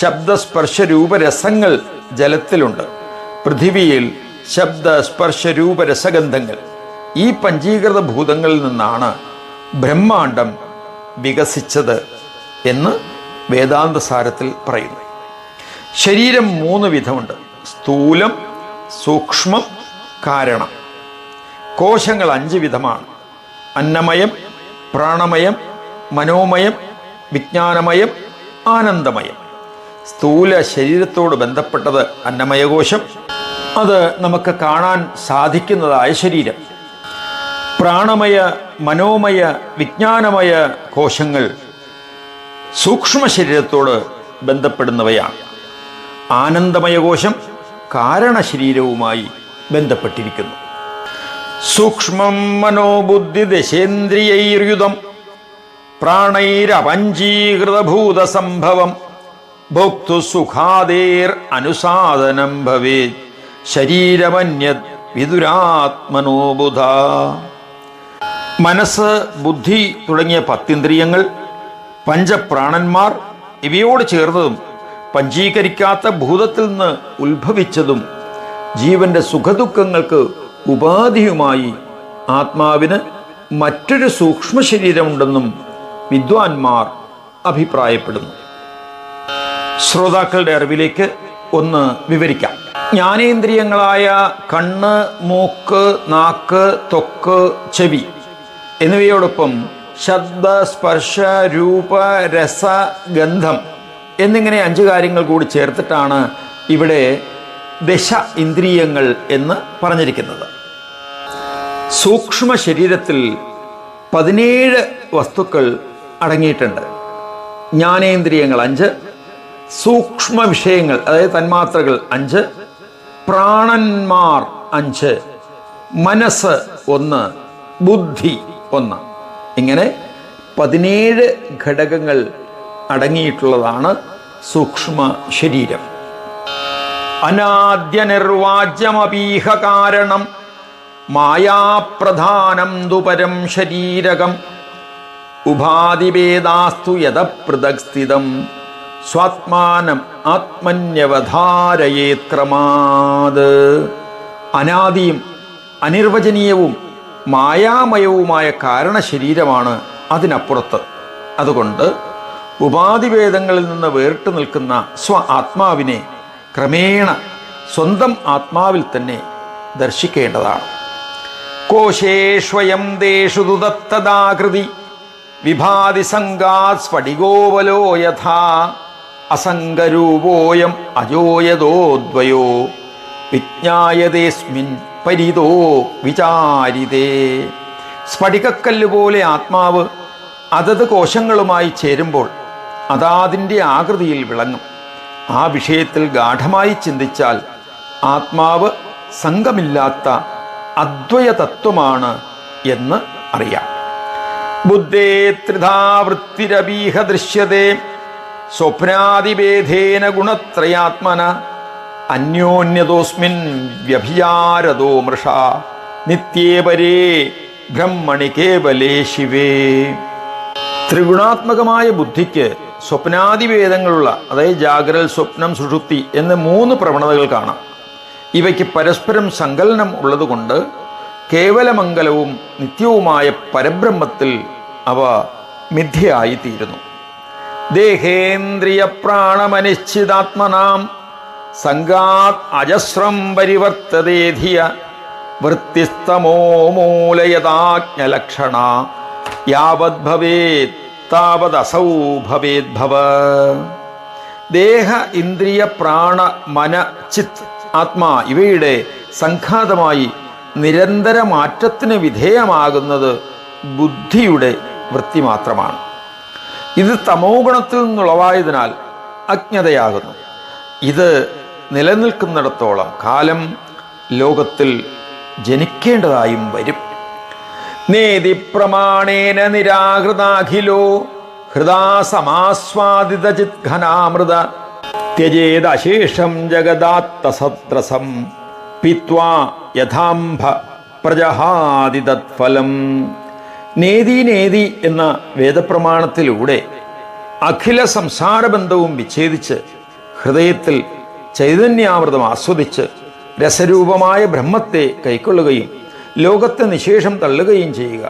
ശബ്ദസ്പർശ രൂപരസങ്ങൾ ജലത്തിലുണ്ട്. പൃഥിവിയിൽ ശബ്ദ സ്പർശ രൂപരസഗന്ധങ്ങൾ. ഈ പഞ്ചീകൃത ഭൂതങ്ങളിൽ നിന്നാണ് ബ്രഹ്മാണ്ഡം വികസിച്ചത് എന്ന് വേദാന്തസാരത്തിൽ പറയുന്നു. ശരീരം 3 വിധമുണ്ട്: സ്ഥൂലം, സൂക്ഷ്മം, കാരണം. കോശങ്ങൾ 5 വിധമാണ്: അന്നമയം, പ്രാണമയം, മനോമയം, വിജ്ഞാനമയം, ആനന്ദമയം. സ്ഥൂല ശരീരത്തോട് ബന്ധപ്പെട്ടത് അന്നമയകോശം, അത് നമുക്ക് കാണാൻ സാധിക്കുന്നതായ ശരീരം. പ്രാണമയ, മനോമയ, വിജ്ഞാനമയ കോശങ്ങൾ സൂക്ഷ്മ ശരീരത്തോട് ബന്ധപ്പെടുന്നവയാണ്. ആനന്ദമയ കോശം കാരണശരീരവുമായി ബന്ധപ്പെട്ടിരിക്കുന്നു. സൂക്ഷ്മം മനോബുദ്ധി ദശേന്ദ്രിയൈർയുതം പ്രാണൈരപഞ്ചീകൃതഭൂത സംഭവം ഭോക്തു സുഖാദേർ അനുസാദനം ഭവേത് ശരീരമന്യത് വിദുരാത്മനോബുധ. മനസ്സ്, ബുദ്ധി തുടങ്ങിയ 10 ഇന്ദ്രിയങ്ങൾ, പഞ്ചപ്രാണന്മാർ ഇവയോട് ചേർന്നതും പഞ്ചീകരിക്കാത്ത ഭൂതത്തിൽ നിന്ന് ഉത്ഭവിച്ചതും ജീവന്റെ സുഖദുഃഖങ്ങൾക്ക് ഉപാധിയുമായി ആത്മാവിന് മറ്റൊരു സൂക്ഷ്മ ശരീരമുണ്ടെന്നും വിദ്വാൻമാർ അഭിപ്രായപ്പെടുന്നു. ശ്രോതാക്കളുടെ അറിവിലേക്ക് ഒന്ന് വിവരിക്കാം. ജ്ഞാനേന്ദ്രിയങ്ങളായ കണ്ണ്, മൂക്ക്, നാക്ക്, ത്വക്ക്, ചെവി എന്നിവയോടൊപ്പം ശബ്ദ, സ്പർശ, രൂപ, രസ, ഗന്ധം എന്നിങ്ങനെ 5 കാര്യങ്ങൾ കൂടി ചേർത്തിട്ടാണ് ഇവിടെ ദശ ഇന്ദ്രിയങ്ങൾ എന്ന് പറഞ്ഞിരിക്കുന്നത്. സൂക്ഷ്മ ശരീരത്തിൽ 17 വസ്തുക്കൾ അടങ്ങിയിട്ടുണ്ട്. ജ്ഞാനേന്ദ്രിയങ്ങൾ 5, സൂക്ഷ്മ വിഷയങ്ങൾ അതായത് തന്മാത്രകൾ 5, പ്രാണന്മാർ 5, മനസ്സ് 1, ബുദ്ധി 1. ഇങ്ങനെ 17 ഘടകങ്ങൾ അടങ്ങിയിട്ടുള്ളതാണ് സൂക്ഷ്മ ശരീരം. അനാദ്യ നിർവാജ്യമപീഹ കാരണം മായാപ്രധാനം ദുപരം ശരീരകം ഉപാധിഭേദാസ്തു യത പൃഥക് സ്ഥിതം സ്വാത്മാനം ആത്മന്യവധാരയേത് ക്രമാത്. അനാദിയും അനിർവചനീയവും മായാമയവുമായ കാരണശരീരമാണ് അതിനപ്പുറത്ത്. അതുകൊണ്ട് ഉപാധിഭേദങ്ങളിൽ നിന്ന് വേറിട്ട് നിൽക്കുന്ന ആത്മാവിനെ ക്രമേണ സ്വന്തം ആത്മാവിൽ തന്നെ ദർശിക്കേണ്ടതാണ്. കോശേഷ്വയം ദേശു ദത്തദാകൃതി വിഭാതി സംഗാത് സ്ഫടികോവലോ യഥാ അസംഗരൂപോയം അജോയതോദ്വയോ വിജ്ഞായതേസ്മിൻ പരിതോ വിചാരിതേ. സ്ഫടികക്കല്ല് പോലെ ആത്മാവ് അതത് കോശങ്ങളുമായി ചേരുമ്പോൾ അതാതിൻ്റെ ആകൃതിയിൽ വിളങ്ങും. ആ വിഷയത്തിൽ ഗാഠമായി ചിന്തിച്ചാൽ ആത്മാവ് സംഗമില്ലാത്ത അദ്വയ തത്വമാണ് എന്ന് അറിയാം. ബുദ്ധേ ത്രിധാവൃത്തിരപീഹ ദൃശ്യതേ സ്വപ്നാദിഭേദേന ഗുണത്രയാത്മന അന്യോന്യതോസ്മിൻ വ്യഭിചാരതോ മൃഷ നിത്യേ പരേ ബ്രഹ്മണി കേവലേ ശിവേ. ത്രിഗുണാത്മകമായ ബുദ്ധിക്ക് സ്വപ്നാദിഭേദങ്ങളുള്ള അതായത് ജാഗ്രൽ, സ്വപ്നം, സുഷുപ്തി എന്ന് 3 പ്രവണതകൾ കാണാം. ഇവയ്ക്ക് പരസ്പരം സങ്കലനം ഉള്ളതുകൊണ്ട് കേവലമംഗലവും നിത്യവുമായ പരബ്രഹ്മത്തിൽ അവ മിഥ്യയായിത്തീരുന്നു. ദേഹേന്ദ്രിയ പ്രാണമനിശ്ചിതാത്മനാം സംഗാത് അജസ്രം പരിവർത്തതേധിയ വൃത്തിസ്തമോ മൂലയതാജ്ഞലക്ഷണ യാവത് ഭവേത് താവദസൗ ഭവേത് ഭവ. ദേഹ, ഇന്ദ്രിയ, പ്രാണ, മന, ചിത്ത്, ആത്മാ ഇവയുടെ സംഘാതമായി നിരന്തര മാറ്റത്തിന് വിധേയമാകുന്നത് ബുദ്ധിയുടെ വൃത്തി മാത്രമാണ്. ഇത് തമോ ഗുണത്തിൽ നിന്നുളവായതിനാൽ അജ്ഞതയാകുന്നു. ഇത് നിലനിൽക്കുന്നിടത്തോളം കാലം ലോകത്തിൽ ജനിക്കേണ്ടതായും വരും. നേതി പ്രമാണേന നിരാകൃതാഖിലോ ഹൃദാ സമാസ്വാദിത ചിത്ഘനാമൃത ത്യജേദശേഷം ജഗദാത്തസദ്രസം പിത്വാ യഥാംഭ പ്രജഹാതി തത്ഫലം. നേതി നേതി എന്ന വേദപ്രമാണത്തിലൂടെ അഖില സംസാരബന്ധവും വിച്ഛേദിച്ച് ഹൃദയത്തിൽ ചൈതന്യാമൃതം ആസ്വദിച്ച് രസരൂപമായ ബ്രഹ്മത്തെ കൈക്കൊള്ളുകയും ലോകത്തെ നിശേഷം തള്ളുകയും ചെയ്യുക.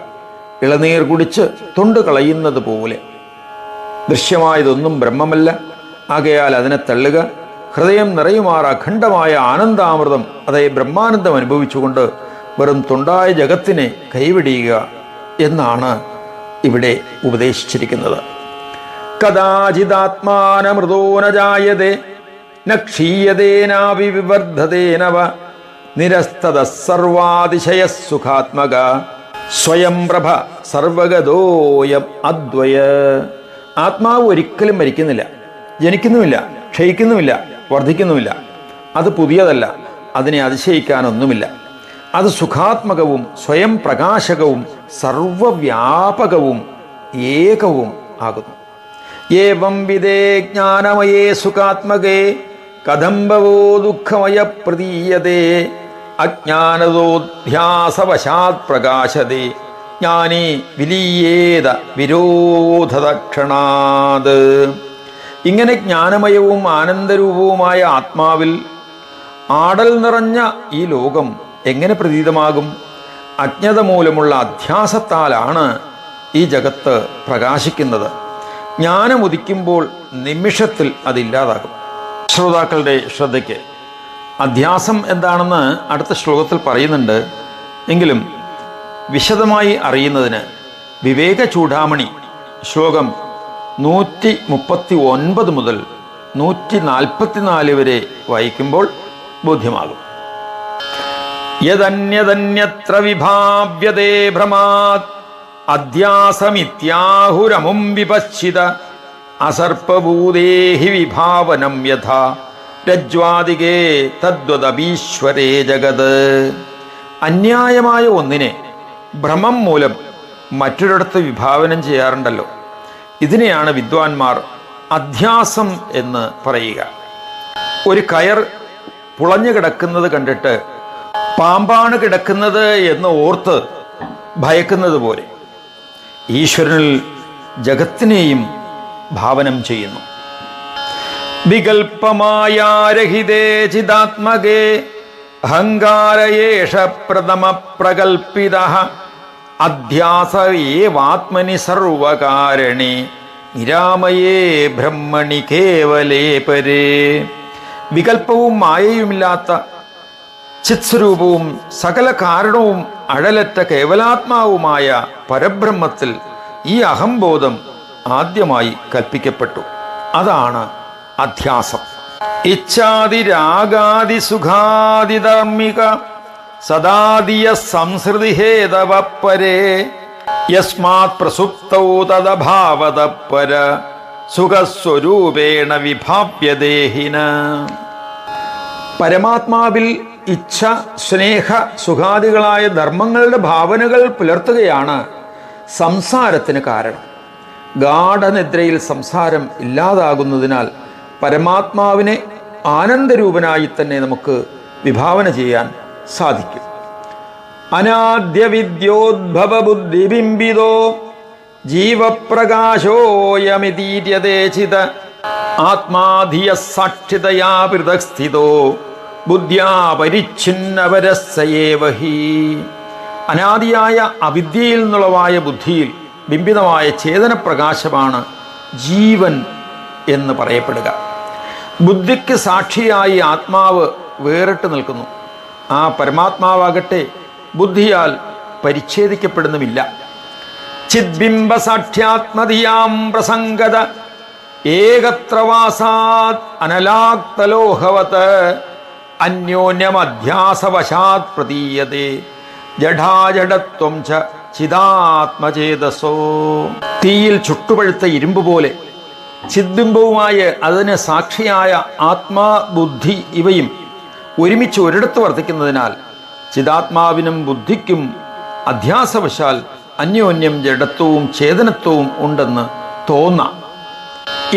ഇളനീർ കുടിച്ച് തൊണ്ട് കളയുന്നത് പോലെ. ദൃശ്യമായതൊന്നും ബ്രഹ്മമല്ല, ആകയാൽ അതിനെ തള്ളുക. ഹൃദയം നിറയുമാർ അഖണ്ഡമായ ആനന്ദാമൃതം അതായത് ബ്രഹ്മാനന്ദം അനുഭവിച്ചുകൊണ്ട് വെറും തൊണ്ടായ ജഗത്തിനെ കൈവിടിയുക എന്നാണ് ഇവിടെ ഉപദേശിച്ചിരിക്കുന്നത്. കദാചിദാത്മാനമൃതോ ന ജായതേ ന ക്ഷീയതേനാപി വിവർദ്ധതേനവ നിരസ്തത സർവാതിശയ സുഖാത്മക സ്വയം പ്രഭ സർവഗതോയം അദ്വയ. ആത്മാവ് ഒരിക്കലും മരിക്കുന്നില്ല, ജനിക്കുന്നുമില്ല, ക്ഷയിക്കുന്നുമില്ല, വർദ്ധിക്കുന്നുമില്ല. അത് പുതിയതല്ല, അതിനെ അതിശയിക്കാനൊന്നുമില്ല. അത് സുഖാത്മകവും സ്വയം പ്രകാശകവും സർവവ്യാപകവും ഏകവും ആകുന്നു. ഏവം വിദേ ജ്ഞാനമയേ സുഖാത്മകേ കദംബവോ ദുഃഖമയ പ്രതീയതേ അജ്ഞാനതോധ്യാസവശാത് പ്രകാശതേ ജ്ഞാനേ വിലീയേത വിരോധതക്ഷണാത്. ഇങ്ങനെ ജ്ഞാനമയവും ആനന്ദരൂപവുമായ ആത്മാവിൽ ആടൽ നിറഞ്ഞ ഈ ലോകം എങ്ങനെ പ്രതീതമാകും? അജ്ഞത മൂലമുള്ള അധ്യാസത്താലാണ് ഈ ജഗത്ത് പ്രകാശിക്കുന്നത്. ജ്ഞാനം ഉദിക്കുമ്പോൾ നിമിഷത്തിൽ അതില്ലാതാകും. ശ്രോതാക്കളുടെ ശ്രദ്ധയ്ക്ക് അധ്യാസം എന്താണെന്ന് അടുത്ത ശ്ലോകത്തിൽ പറയുന്നുണ്ട്. എങ്കിലും വിശദമായി അറിയുന്നതിന് വിവേക ചൂഡാമണി ശ്ലോകം 139 മുതൽ 144 വരെ വായിക്കുമ്പോൾ ബോധ്യമാകും. യദന്യതന്യത്ര വിഭാവ്യതേ ഭ്രമാത് അധ്യാസമിത്യാഹുരമും വിപശ്ചിത അസർപ്പഭൂതേഹി വിഭാവനം യഥാ രജ്വാദികേ തദ്വദപീശ്വരേ ജഗത്. അന്യായമായ ഒന്നിനെ ഭ്രമം മൂലം മറ്റൊരിടത്ത് വിഭാവനം ചെയ്യാറുണ്ടല്ലോ. ഇതിനെയാണ് വിദ്വാൻമാർ അധ്യാസം എന്ന് പറയുക. ഒരു കയർ പുളഞ്ഞു കിടക്കുന്നത് കണ്ടിട്ട് പാമ്പാണ് കിടക്കുന്നത് എന്ന് ഓർത്ത് ഭയക്കുന്നത് പോലെ ഈശ്വരനിൽ ജഗത്തിനെയും ഭാവനം ചെയ്യുന്നു. വികൽപ്പമായാരഹിതേ ചിദാത്മകേ അഹങ്കാരയേഷ പ്രഥമ പ്രകൽപ്പിതഃ അധ്യാസയേവാത്മനി സർവകാരണേ നിരാമയേ ബ്രഹ്മണി കേവലേ പരേ. വികൽപ്പവും മായയുമില്ലാത്ത ചിത്സ്വരൂപവും സകല കാരണവും അഴലറ്റ കേവലാത്മാവുമായ പരബ്രഹ്മത്തിൽ ഈ അഹംബോധം ആദ്യമായി കൽപ്പിക്കപ്പെട്ടു. അതാണ് അധ്യാസം. ഇച്ഛാദിരാഗാദി സുഖാദിധർമ്മിക സദാദിയ സംസൃതി ഹേതവ പരേ യസ്മാത് പ്രസുപ്തൗ തദഭാവത പര സുഖസ്വരൂപേണ വിഭാവ്യദേഹിന. പരമാത്മാവിൽ ഇച്ഛ, സ്നേഹ, സുഖാദികളായ ധർമ്മങ്ങളുടെ ഭാവനകൾ പുലർത്തുകയാണ് സംസാരത്തിന് കാരണം. ഗാഠനിദ്രയിൽ സംസാരം ഇല്ലാതാകുന്നതിനാൽ പരമാത്മാവിനെ ആനന്ദരൂപനായി തന്നെ നമുക്ക് വിഭാവന ചെയ്യാൻ സാധിക്കും. അനാദ്യ വിദ്യോദ്ഭവ ബുദ്ധിബിംബിതോ ജീവപ്രകാശോയമീര്യതേചിത ആത്മാധിയ സാക്ഷിതയാ പൃഥക് സ്ഥിതോ ബുദ്ധ്യാ പരിച്ഛിന്നപരസ്സയേവഹി. അനാദിയായ അവിദ്യയിൽ നിന്നുളവായ ബുദ്ധിയിൽ ബിംബിതമായ ചേതനപ്രകാശമാണ് ജീവൻ എന്ന് പറയപ്പെടുക. ബുദ്ധിക്ക് സാക്ഷിയായി ആത്മാവ് വേറിട്ട് നിൽക്കുന്നു. ആ പരമാത്മാവാകട്ടെ ബുദ്ധിയാൽ പരിച്ഛേദിക്കപ്പെടുന്നുമില്ല. ചിദ്ബിംബ സാക്ഷ്യാത്മധിയാം പ്രസംഗത ഏകത്രവാസാത് അനലാക്തലോഹവത് അന്യോന്യമധ്യാസവശാത് പ്രതീയതേ ജഡാജഡത്വം ച ചിദാത്മചേതസോ. തീയിൽ ചുട്ടുപഴുത്ത ഇരുമ്പ് പോലെ ചിദ്ബിംബവുമായ അതിന് സാക്ഷിയായ ആത്മാബുദ്ധി ഇവയും ഒരുമിച്ച് ഒരിടത്ത് വർത്തിക്കുന്നതിനാൽ ചിദാത്മാവിനും ബുദ്ധിക്കും അധ്യാസവശാൽ അന്യോന്യം ജഡത്വവും ചേതനത്വവും ഉണ്ടെന്ന് തോന്നാം.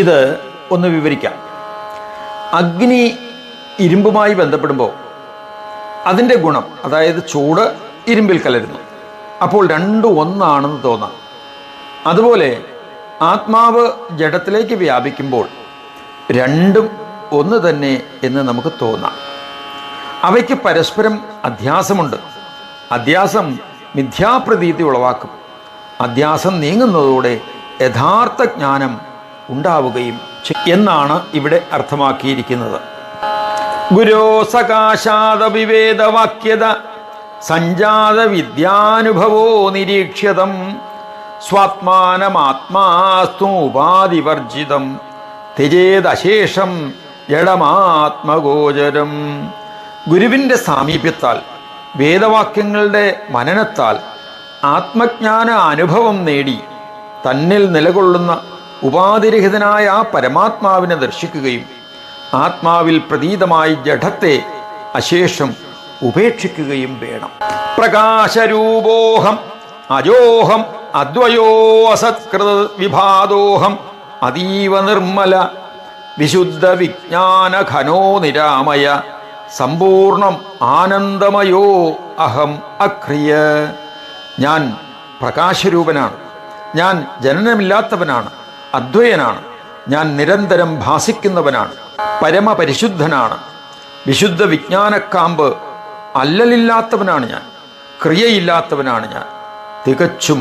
ഇത് ഒന്ന് വിവരിക്കാം. അഗ്നി ഇരുമ്പുമായി ബന്ധപ്പെടുമ്പോൾ അതിൻ്റെ ഗുണം, അതായത് ചൂട്, ഇരുമ്പിൽ കലരുന്നു. അപ്പോൾ രണ്ടും ഒന്നാണെന്ന് തോന്നാം. അതുപോലെ ആത്മാവ് ജഡത്തിലേക്ക് വ്യാപിക്കുമ്പോൾ രണ്ടും ഒന്ന് തന്നെ എന്ന് നമുക്ക് തോന്നാം. അവയ്ക്ക് പരസ്പരം അധ്യാസമുണ്ട്. അധ്യാസം മിഥ്യാപ്രതീതി ഉളവാക്കും. അധ്യാസം നീങ്ങുന്നതോടെ യഥാർത്ഥ ജ്ഞാനം ഉണ്ടാവുകയും എന്നാണ് ഇവിടെ അർത്ഥമാക്കിയിരിക്കുന്നത്. ഗുരോ സകാശാദവിവേദവാക്യത സഞ്ജാത വിദ്യാനുഭവോ നിരീക്ഷ്യതം സ്വാത്മാനമാത്മാസ്തൂപാതിവർജിതം ത്യജേദശേഷം ജഡമാത്മഗോചരം. ഗുരുവിൻ്റെ സാമീപ്യത്താൽ, വേദവാക്യങ്ങളുടെ മനനത്താൽ ആത്മജ്ഞാന അനുഭവം നേടി തന്നിൽ നിലകൊള്ളുന്ന ഉപാധിരഹിതനായ ആ പരമാത്മാവിനെ ദർശിക്കുകയും ആത്മാവിൽ പ്രതീതമായി ജഡത്തെ അശേഷം ഉപേക്ഷിക്കുകയും വേണം. പ്രകാശരൂപോഹം അജോഹം അദ്വയോ അസത്കൃത വിഭാദോഹം അതീവ നിർമ്മല വിശുദ്ധ വിജ്ഞാന ഘനോ നിരാമയ സമ്പൂർണം ആനന്ദമയോ അഹം അക്രിയ. ഞാൻ പ്രകാശരൂപനാണ്. ഞാൻ ജനനമില്ലാത്തവനാണ്. അദ്വയനാണ്. ഞാൻ നിരന്തരം ഭാസിക്കുന്നവനാണ്. പരമപരിശുദ്ധനാണ്. വിശുദ്ധ വിജ്ഞാനക്കാമ്പ് അല്ലലില്ലാത്തവനാണ് ഞാൻ. ക്രിയയില്ലാത്തവനാണ് ഞാൻ. തികച്ചും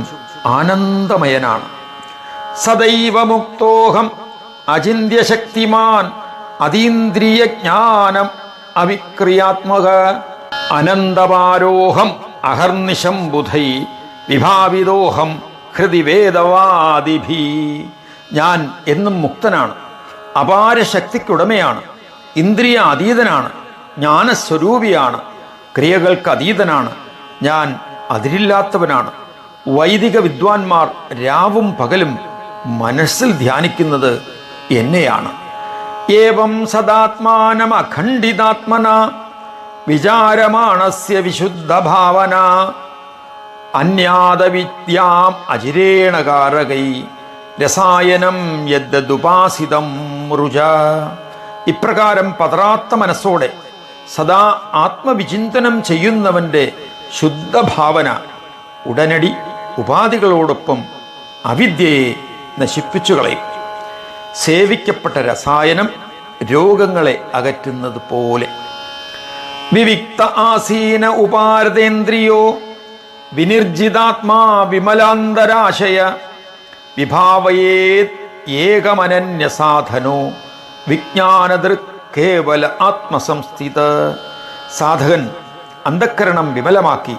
ആനന്ദമയനാണ്. സദൈവ മുക്തോഹം അചിന്യശക്തിമാൻ അതീന്ദ്രിയ ജ്ഞാനം അവിക്രിയാത്മക അനന്തപാരോഹം അഹർനിശം ബുധൈ വിഭാവിതോഹം ഹൃദി വേദവാദിഭി. ഞാൻ എന്നും മുക്തനാണ്, അപാര ശക്തിക്കുടമയാണ്, ഇന്ദ്രിയ അതീതനാണ്, ജ്ഞാനസ്വരൂപിയാണ്, ക്രിയകൾക്ക് അതീതനാണ്, ഞാൻ അതിരില്ലാത്തവനാണ്. വൈദിക വിദ്വാൻമാർ രാവും പകലും മനസ്സിൽ ധ്യാനിക്കുന്നത് എന്നെയാണ്. ഏവം സദാത്മാനം അഖണ്ഡിതാത്മന വിചാരമാണസ്യ വിശുദ്ധ ഭാവന അന്യാദവിദ്യാം അജിരേണകാരകൈ രസായനം യദ്ദുപാസിതം രുച. ഇപ്രകാരം പതറാത്ത മനസ്സോടെ സദാ ആത്മവിചിന്തനം ചെയ്യുന്നവൻ്റെ ശുദ്ധഭാവന ഉടനടി ഉപാധികളോടൊപ്പം അവിദ്യയെ നശിപ്പിച്ചു കളയും. സേവിക്കപ്പെട്ട രസായനം രോഗങ്ങളെ അകറ്റുന്നത് പോലെ. വിവിക്ത ആസീന ഉപാരതേന്ദ്രിയോ വിനിർജിതാത്മാ വിമലാന്തരാശയ വിഭാവയേത് ഏകമനന്യസാധനോ വിജ്ഞാനദൃക് കേവല ആത്മസംസ്ഥിത. സാധകൻ അന്ധഃകരണം വിമലമാക്കി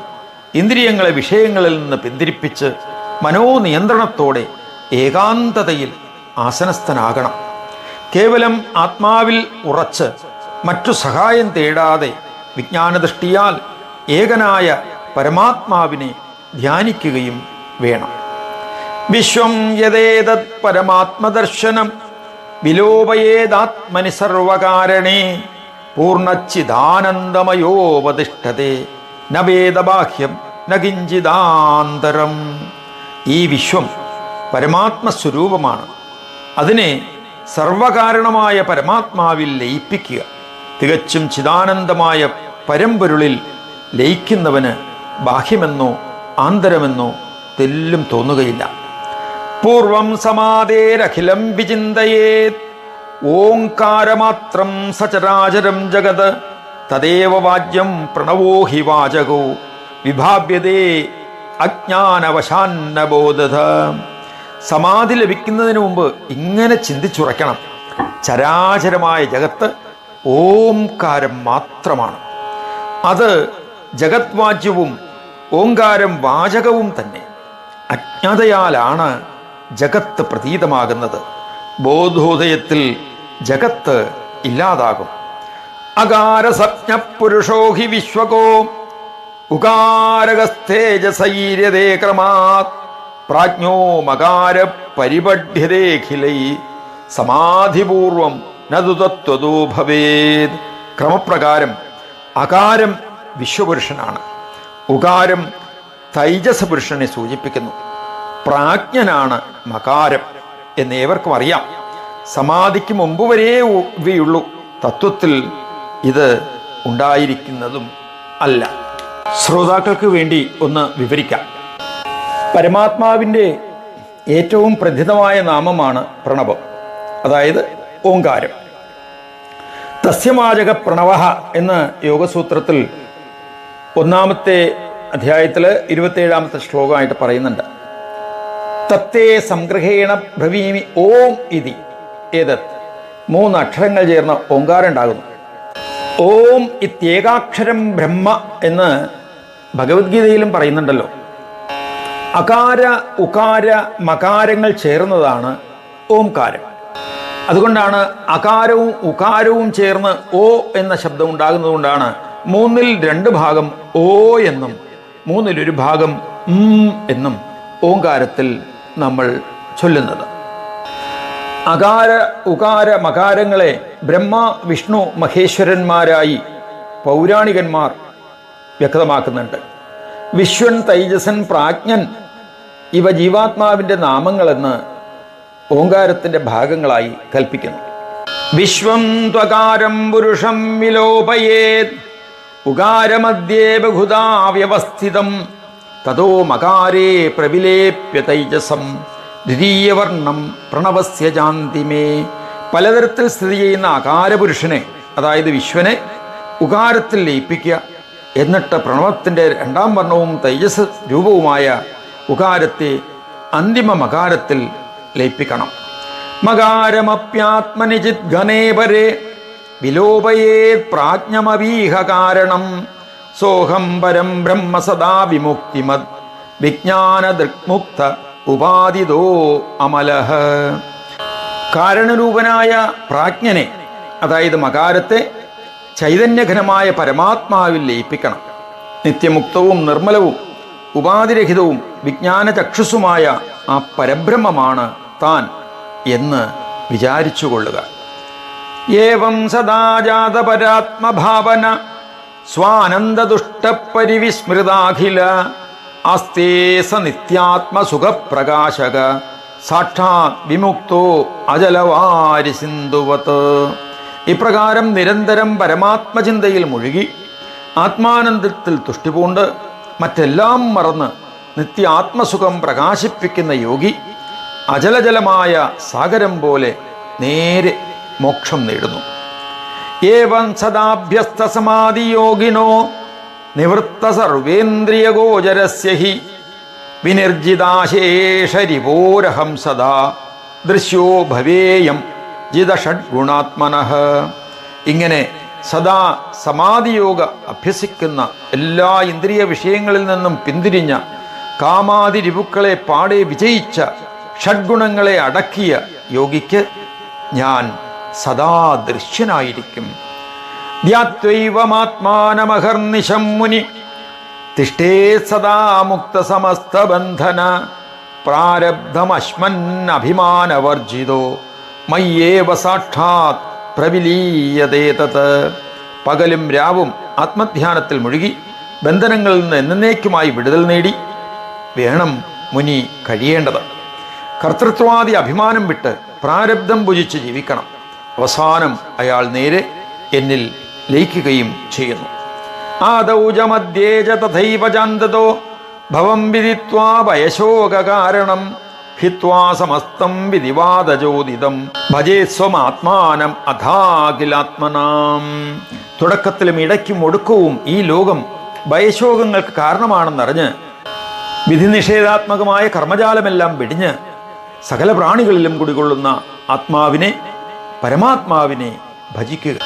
ഇന്ദ്രിയങ്ങളെ വിഷയങ്ങളിൽ നിന്ന് പിന്തിരിപ്പിച്ച് മനോനിയന്ത്രണത്തോടെ ഏകാന്തതയിൽ ആസനസ്ഥനാകണം. കേവലം ആത്മാവിൽ ഉറച്ച് മറ്റു സഹായം തേടാതെ വിജ്ഞാനദൃഷ്ടിയാൽ ഏകനായ പരമാത്മാവിനെ ധ്യാനിക്കുകയും വേണം. വിശ്വം യദേതത് പരമാത്മദർശനം വിലോപയേതാത്മനി സർവകാരണേ പൂർണ്ണച്ചിദാനന്ദമയോപതിഷ്ഠതേ ന വേദബാഹ്യം ന കിഞ്ചിദാന്തരം. ഈ വിശ്വം പരമാത്മസ്വരൂപമാണ്. അതിനെ സർവകാരണമായ പരമാത്മാവിൽ ലയിപ്പിക്കുക. തികച്ചും ചിദാനന്ദമായ പരമ്പൊരുളിൽ ലയിക്കുന്നവന് ബാഹ്യമെന്നോ ആന്തരമെന്നോ തെല്ലും തോന്നുകയില്ല. പൂർവം സമാധേരഖിലം വിചിന്തയേത് ഓംകാരമാത്രം സചരാചരം ജഗത് തദേവ വാജ്യം പ്രണവോ ഹി വാചകോ വിഭാവ്യതേ അജ്ഞാനവശാന്നബോധ. സമാധി ലഭിക്കുന്നതിന് മുമ്പ് ഇങ്ങനെ ചിന്തിച്ചുറയ്ക്കണം. ചരാചരമായ ജഗത്ത് ഓംകാരം മാത്രമാണ്. അത് ജഗത്വാജ്യവും ഓങ്കാരം വാചകവും തന്നെ. അജ്ഞതയാലാണ് ജഗത്ത് പ്രതീതമാകുന്നത്. ബോധോദയത്തിൽ ജഗത്ത് ഇല്ലാതാകും. അകാരസജ്ഞ പുരുഷോ ഹി വിശ്വകോ ഉകാരകസ്തേജസൈര്യതേ ക്രമാത് പ്രാജ്ഞോ മകാര പരിപഠ്യതേഖിലൈ സമാധിപൂർവം നതു തത്വതോ ഭവേത്. ക്രമപ്രകാരം അകാരം വിശ്വപുരുഷനാണ്, ഉകാരം തൈജസ പുരുഷനെ സൂചിപ്പിക്കുന്നു, പ്രാജ്ഞനാണ് മകാരം എന്നേവർക്കും അറിയാം. സമാധിക്ക് മുമ്പ് വരെ ഇവയുള്ളൂ, തത്വത്തിൽ ഇത് ഉണ്ടായിരിക്കുന്നതും അല്ല. ശ്രോതാക്കൾക്ക് വേണ്ടി ഒന്ന് വിവരിക്കാം. പരമാത്മാവിൻ്റെ ഏറ്റവും പ്രഥിതമായ നാമമാണ് പ്രണവം, അതായത് ഓങ്കാരം. തസ്യവാചക പ്രണവ എന്ന യോഗസൂത്രത്തിൽ 1-ാമത്തെ അധ്യായത്തിൽ 27-ാമത്തെ ശ്ലോകമായിട്ട് പറയുന്നുണ്ട്. തത്തേ സംഗ്രഹേണ ബ്രവീമി ഓം ഇതി ഏതത്. 3 അക്ഷരങ്ങൾ ചേർന്ന ഓങ്കാരം ഉണ്ടാകുന്നു. ഓം ഇത്യേകാക്ഷരം ബ്രഹ്മ എന്ന് ഭഗവത്ഗീതയിലും പറയുന്നുണ്ടല്ലോ. അകാര ഉകാര മകാരങ്ങൾ ചേർന്നതാണ് ഓംകാരം. അതുകൊണ്ടാണ് അകാരവും ഉകാരവും ചേർന്ന് ഓ എന്ന ശബ്ദം ഉണ്ടാകുന്നതുകൊണ്ടാണ് 3-ൽ 2 ഭാഗം ഓ എന്നും 3-ൽ 1 ഭാഗം എന്നും ഓങ്കാരത്തിൽ നമ്മൾ ചൊല്ലുന്നത്. അകാര ഉകാര മകാരങ്ങളെ ബ്രഹ്മ വിഷ്ണു മഹേശ്വരന്മാരായി പൗരാണികന്മാർ വ്യക്തമാക്കുന്നുണ്ട്. വിശ്വൻ, തൈജസൻ, പ്രാജ്ഞൻ ഇവ ജീവാത്മാവിൻ്റെ നാമങ്ങളെന്ന് ഓങ്കാരത്തിൻ്റെ ഭാഗങ്ങളായി കൽപ്പിക്കുന്നു. വിശ്വം ത്വകാരം പുരുഷം വിലോപയേത് ഉകാരമധ്യേ ബഹുധാ വ്യവസ്ഥിതം തതോ മകാരേ പ്രവിലേപ്യ തൈജസം ദ്വിതീയവർണം പ്രണവസ്യ ജാന്തിമേ. പലതരത്തിൽ സ്ഥിതി ചെയ്യുന്ന അകാരപുരുഷനെ, അതായത് വിശ്വനെ ഉകാരത്തിൽ ലയിപ്പിക്കുക. എന്നിട്ട് പ്രണവത്തിൻ്റെ രണ്ടാം വർണ്ണവും തേജസ് രൂപവുമായ ഉകാരത്തെ അന്തിമ മകാരത്തിൽ ലയിപ്പിക്കണം. മകാരമപ്യാത്മനിചിത് ഘനേ പരേ വിലോപയേത് പ്രാജ്ഞമവീഹ കാരണം സോഹം പരം ബ്രഹ്മ സദാ വിമുക്തിമത് വിജ്ഞാനദൃക്മുക്ത ഉപാദിതോ അമലഃ. കാരണരൂപനായ പ്രാജ്ഞനെ, അതായത് മകാരത്തെ ചൈതന്യഘനമായ പരമാത്മാവിൽ ലയിപ്പിക്കണം. നിത്യമുക്തവും നിർമ്മലവും ഉപാധിരഹിതവും വിജ്ഞാനചക്ഷുസുമായ ആ പരബ്രഹ്മമാണ് താൻ എന്ന് വിചാരിച്ചുകൊള്ളുക. ഏവം സദാജാത പരാത്മഭാവന സ്വാനന്ദദുഷ്ടപരിവിസ്മൃതാഖില ആസ്തേ സ നിത്യാത്മസുഖപ്രകാശക സാക്ഷാത് വിമുക്തോ അജലവാരി സിന്ധുവത്. ഇപ്രകാരം നിരന്തരം പരമാത്മചിന്തയിൽ മുഴുകി ആത്മാനന്ദത്തിൽ തുഷ്ടിപൂണ്ട് മറ്റെല്ലാം മറന്ന് നിത്യ ആത്മസുഖം പ്രകാശിപ്പിക്കുന്ന യോഗി അജലജലമായ സാഗരം പോലെ നേരെ മോക്ഷം നേടുന്നു. ഏവം സദാഭ്യസ്ത സമാധിയോഗിനോ നിവൃത്ത സർവേന്ദ്രിയഗോചരസ്യ ഹി വിനിർജിതാശേഷരിവോരഹം സദാ ദൃശ്യോ ഭവേയം ജിതഷഡ്ഗുണാത്മനഃ. ഇങ്ങനെ സദാ സമാധിയോഗ അഭ്യസിക്കുന്ന എല്ലാ ഇന്ദ്രിയ വിഷയങ്ങളിൽ നിന്നും പിന്തിരിഞ്ഞ കാമാതിരിപുക്കളെ പാടെ വിജയിച്ച ഷഡ്ഗുണങ്ങളെ അടക്കിയ യോഗിക്ക് ഞാൻ സദാ ദൃശ്യനായിരിക്കും. ധ്യാത്വൈവമാത്മാനമഹർനിശം മുനി തിഷ്ഠേ സദാ മുക്ത സമസ്തബന്ധന പ്രാരബ്ധമശ്മന്നഭിമാനവർജിതോ മയ്യേവ സാക്ഷാത് പ്രവിലീയതേ തത്. പകലും രാവും ആത്മധ്യാനത്തിൽ മുഴുകി ബന്ധനങ്ങളിൽ നിന്ന് എന്നേക്കുമായി വിടുതൽ നേടി വേണം മുനി കഴിയേണ്ടത്. കർത്തൃത്വാദി അഭിമാനം വിട്ട് പ്രാരബ്ധം ഭുജിച്ച് ജീവിക്കണം. അവസാനം അയാൾ നേരെ എന്നിൽ ലയിക്കുകയും ചെയ്യുന്നു. ആദൗജമധ്യേജ തഥൈവ ചാന്തതോ ഭവം വിദിത്വാ ഭയശോകാരണം ഹിത്വാ സമസ്തം വിധിവാദചോദിതം ഭജേ സ്വമാത്മാനം അഥാഖിലാത്മനാം. തുടക്കത്തിലും ഇടയ്ക്കും ഒടുക്കവും ഈ ലോകം ഭയശോകങ്ങൾക്ക് കാരണമാണെന്നറിഞ്ഞ് വിധിനിഷേധാത്മകമായ കർമ്മജാലമെല്ലാം വെടിഞ്ഞ് സകല പ്രാണികളിലും കുടികൊള്ളുന്ന ആത്മാവിനെ, പരമാത്മാവിനെ ഭജിക്കുക.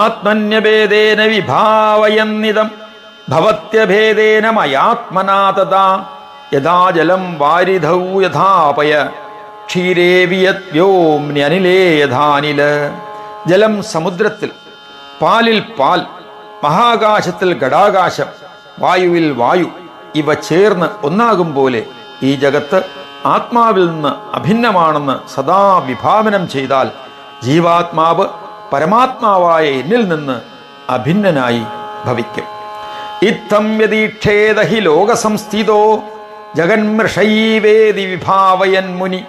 ആത്മന്യഭേദേന വിഭാവയന്നിദം ഭവത്യഭേദേന മയാത്മനാ തഥാ യഥാ ജലം വാരിധൗ യഥാപയ ക്ഷീരേ വിയത്വ്യോമ്ന്യനിലേ യഥാനില. ജലം സമുദ്രത്തിൽ, പാലിൽ പാൽ, മഹാകാശത്തിൽ ഘടാകാശം, വായുവിൽ വായു ഇവ ചേർന്ന് ഒന്നാകും പോലെ ഈ ജഗത്ത് ആത്മാവിൽ നിന്ന് അഭിന്നമാണെന്ന് സദാ വിഭാവനം ചെയ്താൽ ജീവാത്മാവ് പരമാത്മാവായ എന്നിൽ നിന്ന് അഭിന്നനായി ഭവിക്കും. ഇത്തം യദീക്ഷേത ഹി ലോകസംസ്ഥിതോ ജഗന്മൃഷൈവേദി വിഭാവയൻ മുനി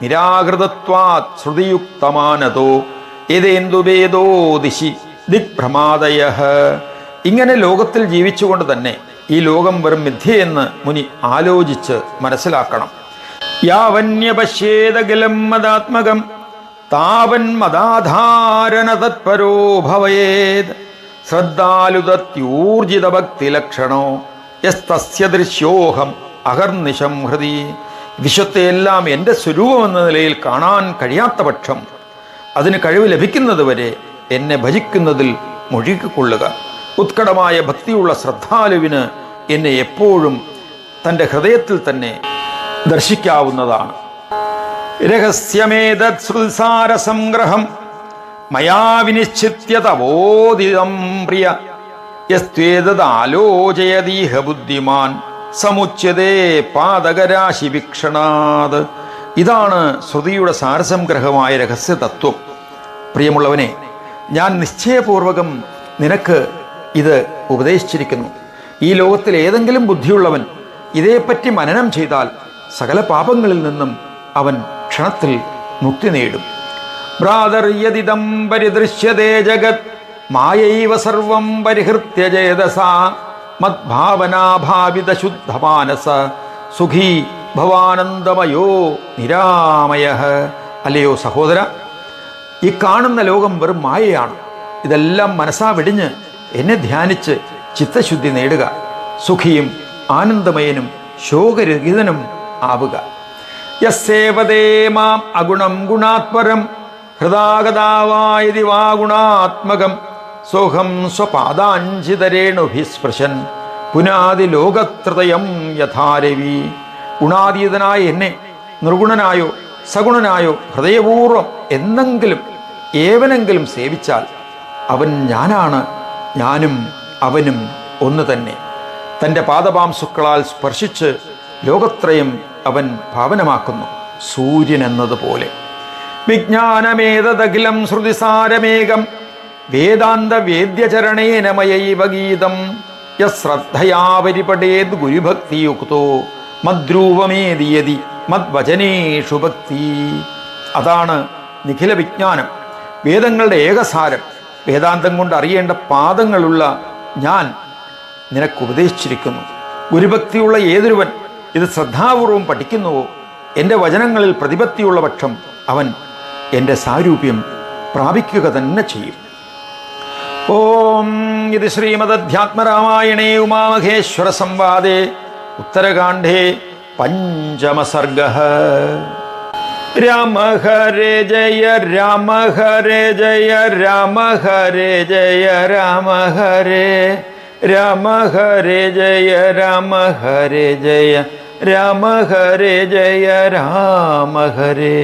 നിരാകൃതത്വാത് ശ്രുതിയുക്തമാനതോ യഥേന്ദുഭേദോ ദിശി ദിക്ഭ്രമാദയഃ. ഇങ്ങനെ ലോകത്തിൽ ജീവിച്ചുകൊണ്ട് തന്നെ ഈ ലോകം വെറും മിഥ്യയെന്ന് മുനി ആലോചിച്ച് മനസ്സിലാക്കണം. യാവന്യപശ്യേദഖിലം മദാത്മകം താവൻ മദാധാരണ തത്പരോ ഭവേത് ശ്രദ്ധാലുതത്യൂർജിത ഭക്തിലക്ഷണോ യസ്തസ്യ ദൃശ്യോഹം അഹർനിശം ഹൃദി. വിശ്വത്തെയെല്ലാം എൻ്റെ സ്വരൂപമെന്ന നിലയിൽ കാണാൻ കഴിയാത്ത പക്ഷം അതിന് കഴിവ് ലഭിക്കുന്നതുവരെ എന്നെ ഭജിക്കുന്നതിൽ മുഴുകിക്കൊള്ളുക. ഉത്കടമായ ഭക്തിയുള്ള ശ്രദ്ധാലുവിന് എന്നെ എപ്പോഴും തൻ്റെ ഹൃദയത്തിൽ തന്നെ ദർശിക്കാവുന്നതാണ്. രഹസ്യമേതത് ശ്രുൽസാരസംഗ്രഹം മയാ വിനിശ്ചിത്യ തവോദിതം പ്രിയ യസ്ത്വേതദാലോചയതീഹ ബുദ്ധിമാൻ സമുച്യതേ പാതകരാശി വീക്ഷണാത്. ഇതാണ് ശ്രുതിയുടെ സാരസംഗ്രഹമായ രഹസ്യതത്വം. പ്രിയമുള്ളവനെ, ഞാൻ നിശ്ചയപൂർവകം നിനക്ക് ഇത് ഉപദേശിച്ചിരിക്കുന്നു. ഈ ലോകത്തിൽ ഏതെങ്കിലും ബുദ്ധിയുള്ളവൻ ഇതേപ്പറ്റി മനനം ചെയ്താൽ സകല പാപങ്ങളിൽ നിന്നും അവൻ ക്ഷണത്തിൽ മുക്തി നേടും. ഭ്രാതർയദിദം പരിദൃശ്യതേ ജഗത് മായൈവ സർവം പരിഹൃത്യ ചേതസാ മദ്ഭാവനാഭാവിത ശുദ്ധമാനസ സുഖീ ഭവാനന്ദമയോ നിരാമയഃ. അല്ലയോ സഹോദര, ഈ കാണുന്ന ലോകം വെറും മായയാണ്. ഇതെല്ലാം മനസ്സാ വെടിഞ്ഞ് എന്നെ ധ്യാനിച്ച് ചിത്തശുദ്ധി നേടുക, സുഖിയും ആനന്ദമയനും ശോകരഹിതനും ആവുക. യസ്സേവതേ മാം അഗുണം ഗുണാത്പരം ഹൃദാഗതാവായതി വാ ഗുണാത്മകം സോഹം സ്വപാദാഞ്ചിതരേണുഭിസ്പൃശൻ പുനാതി ലോകത്രതയം യഥാരവി. ഗുണാതീതനായ എന്നെ നിർഗുണനായോ സഗുണനായോ ഹൃദയപൂർവം എന്നെങ്കിലും ഏവനെങ്കിലും സേവിച്ചാൽ അവൻ ഞാനാണ്, ഞാനും അവനും ഒന്ന് തന്നെ. തൻ്റെ പാദപാംസുക്കളാൽ സ്പർശിച്ച് ലോകത്രയം അവൻ പാവനമാക്കുന്നു, സൂര്യൻ എന്നതുപോലെ. വിജ്ഞാനമേതദഖിലം ശ്രുതിസാരമേകം വേദാന്ത വേദ്യചരണേന മയൈവ ഗീതം യശ്രദ്ധയാ പരിപഠേത് ഗുരുഭക്തിയുക്തോ മദ്രൂപമേദിയതി മദ്വചനേഷു ഭക്തി. അതാണ് നിഖില വിജ്ഞാനം, വേദങ്ങളുടെ ഏകസാരം. വേദാന്തം കൊണ്ട് അറിയേണ്ട പാദങ്ങളുള്ള ഞാൻ നിനക്ക് ഉപദേശിച്ചിരിക്കുന്നു. ഗുരുഭക്തിയുള്ള ഏതൊരുവൻ ഇത് ശ്രദ്ധാപൂർവം പഠിക്കുന്നുവോ, എൻ്റെ വചനങ്ങളിൽ പ്രതിപത്തിയുള്ള പക്ഷം അവൻ എൻ്റെ സാരൂപ്യം പ്രാപിക്കുക തന്നെ ചെയ്യും. ഓം ഇത് ശ്രീമദധ്യാത്മരാമായണേ ഉമാമഹേശ്വര സംവാദേ ഉത്തരകാണ്ഡേ പഞ്ചമസർഗഃ. രാമ ഹരേ ജയ രാമ ഹരേ ജയ രാമ ഹരേ ജയ രാമ ഹരേ രാമ ഹരേ ജയ രാമ ഹരേ ജയ രാമ ഹരേ ജയ രാമ ഹരേ.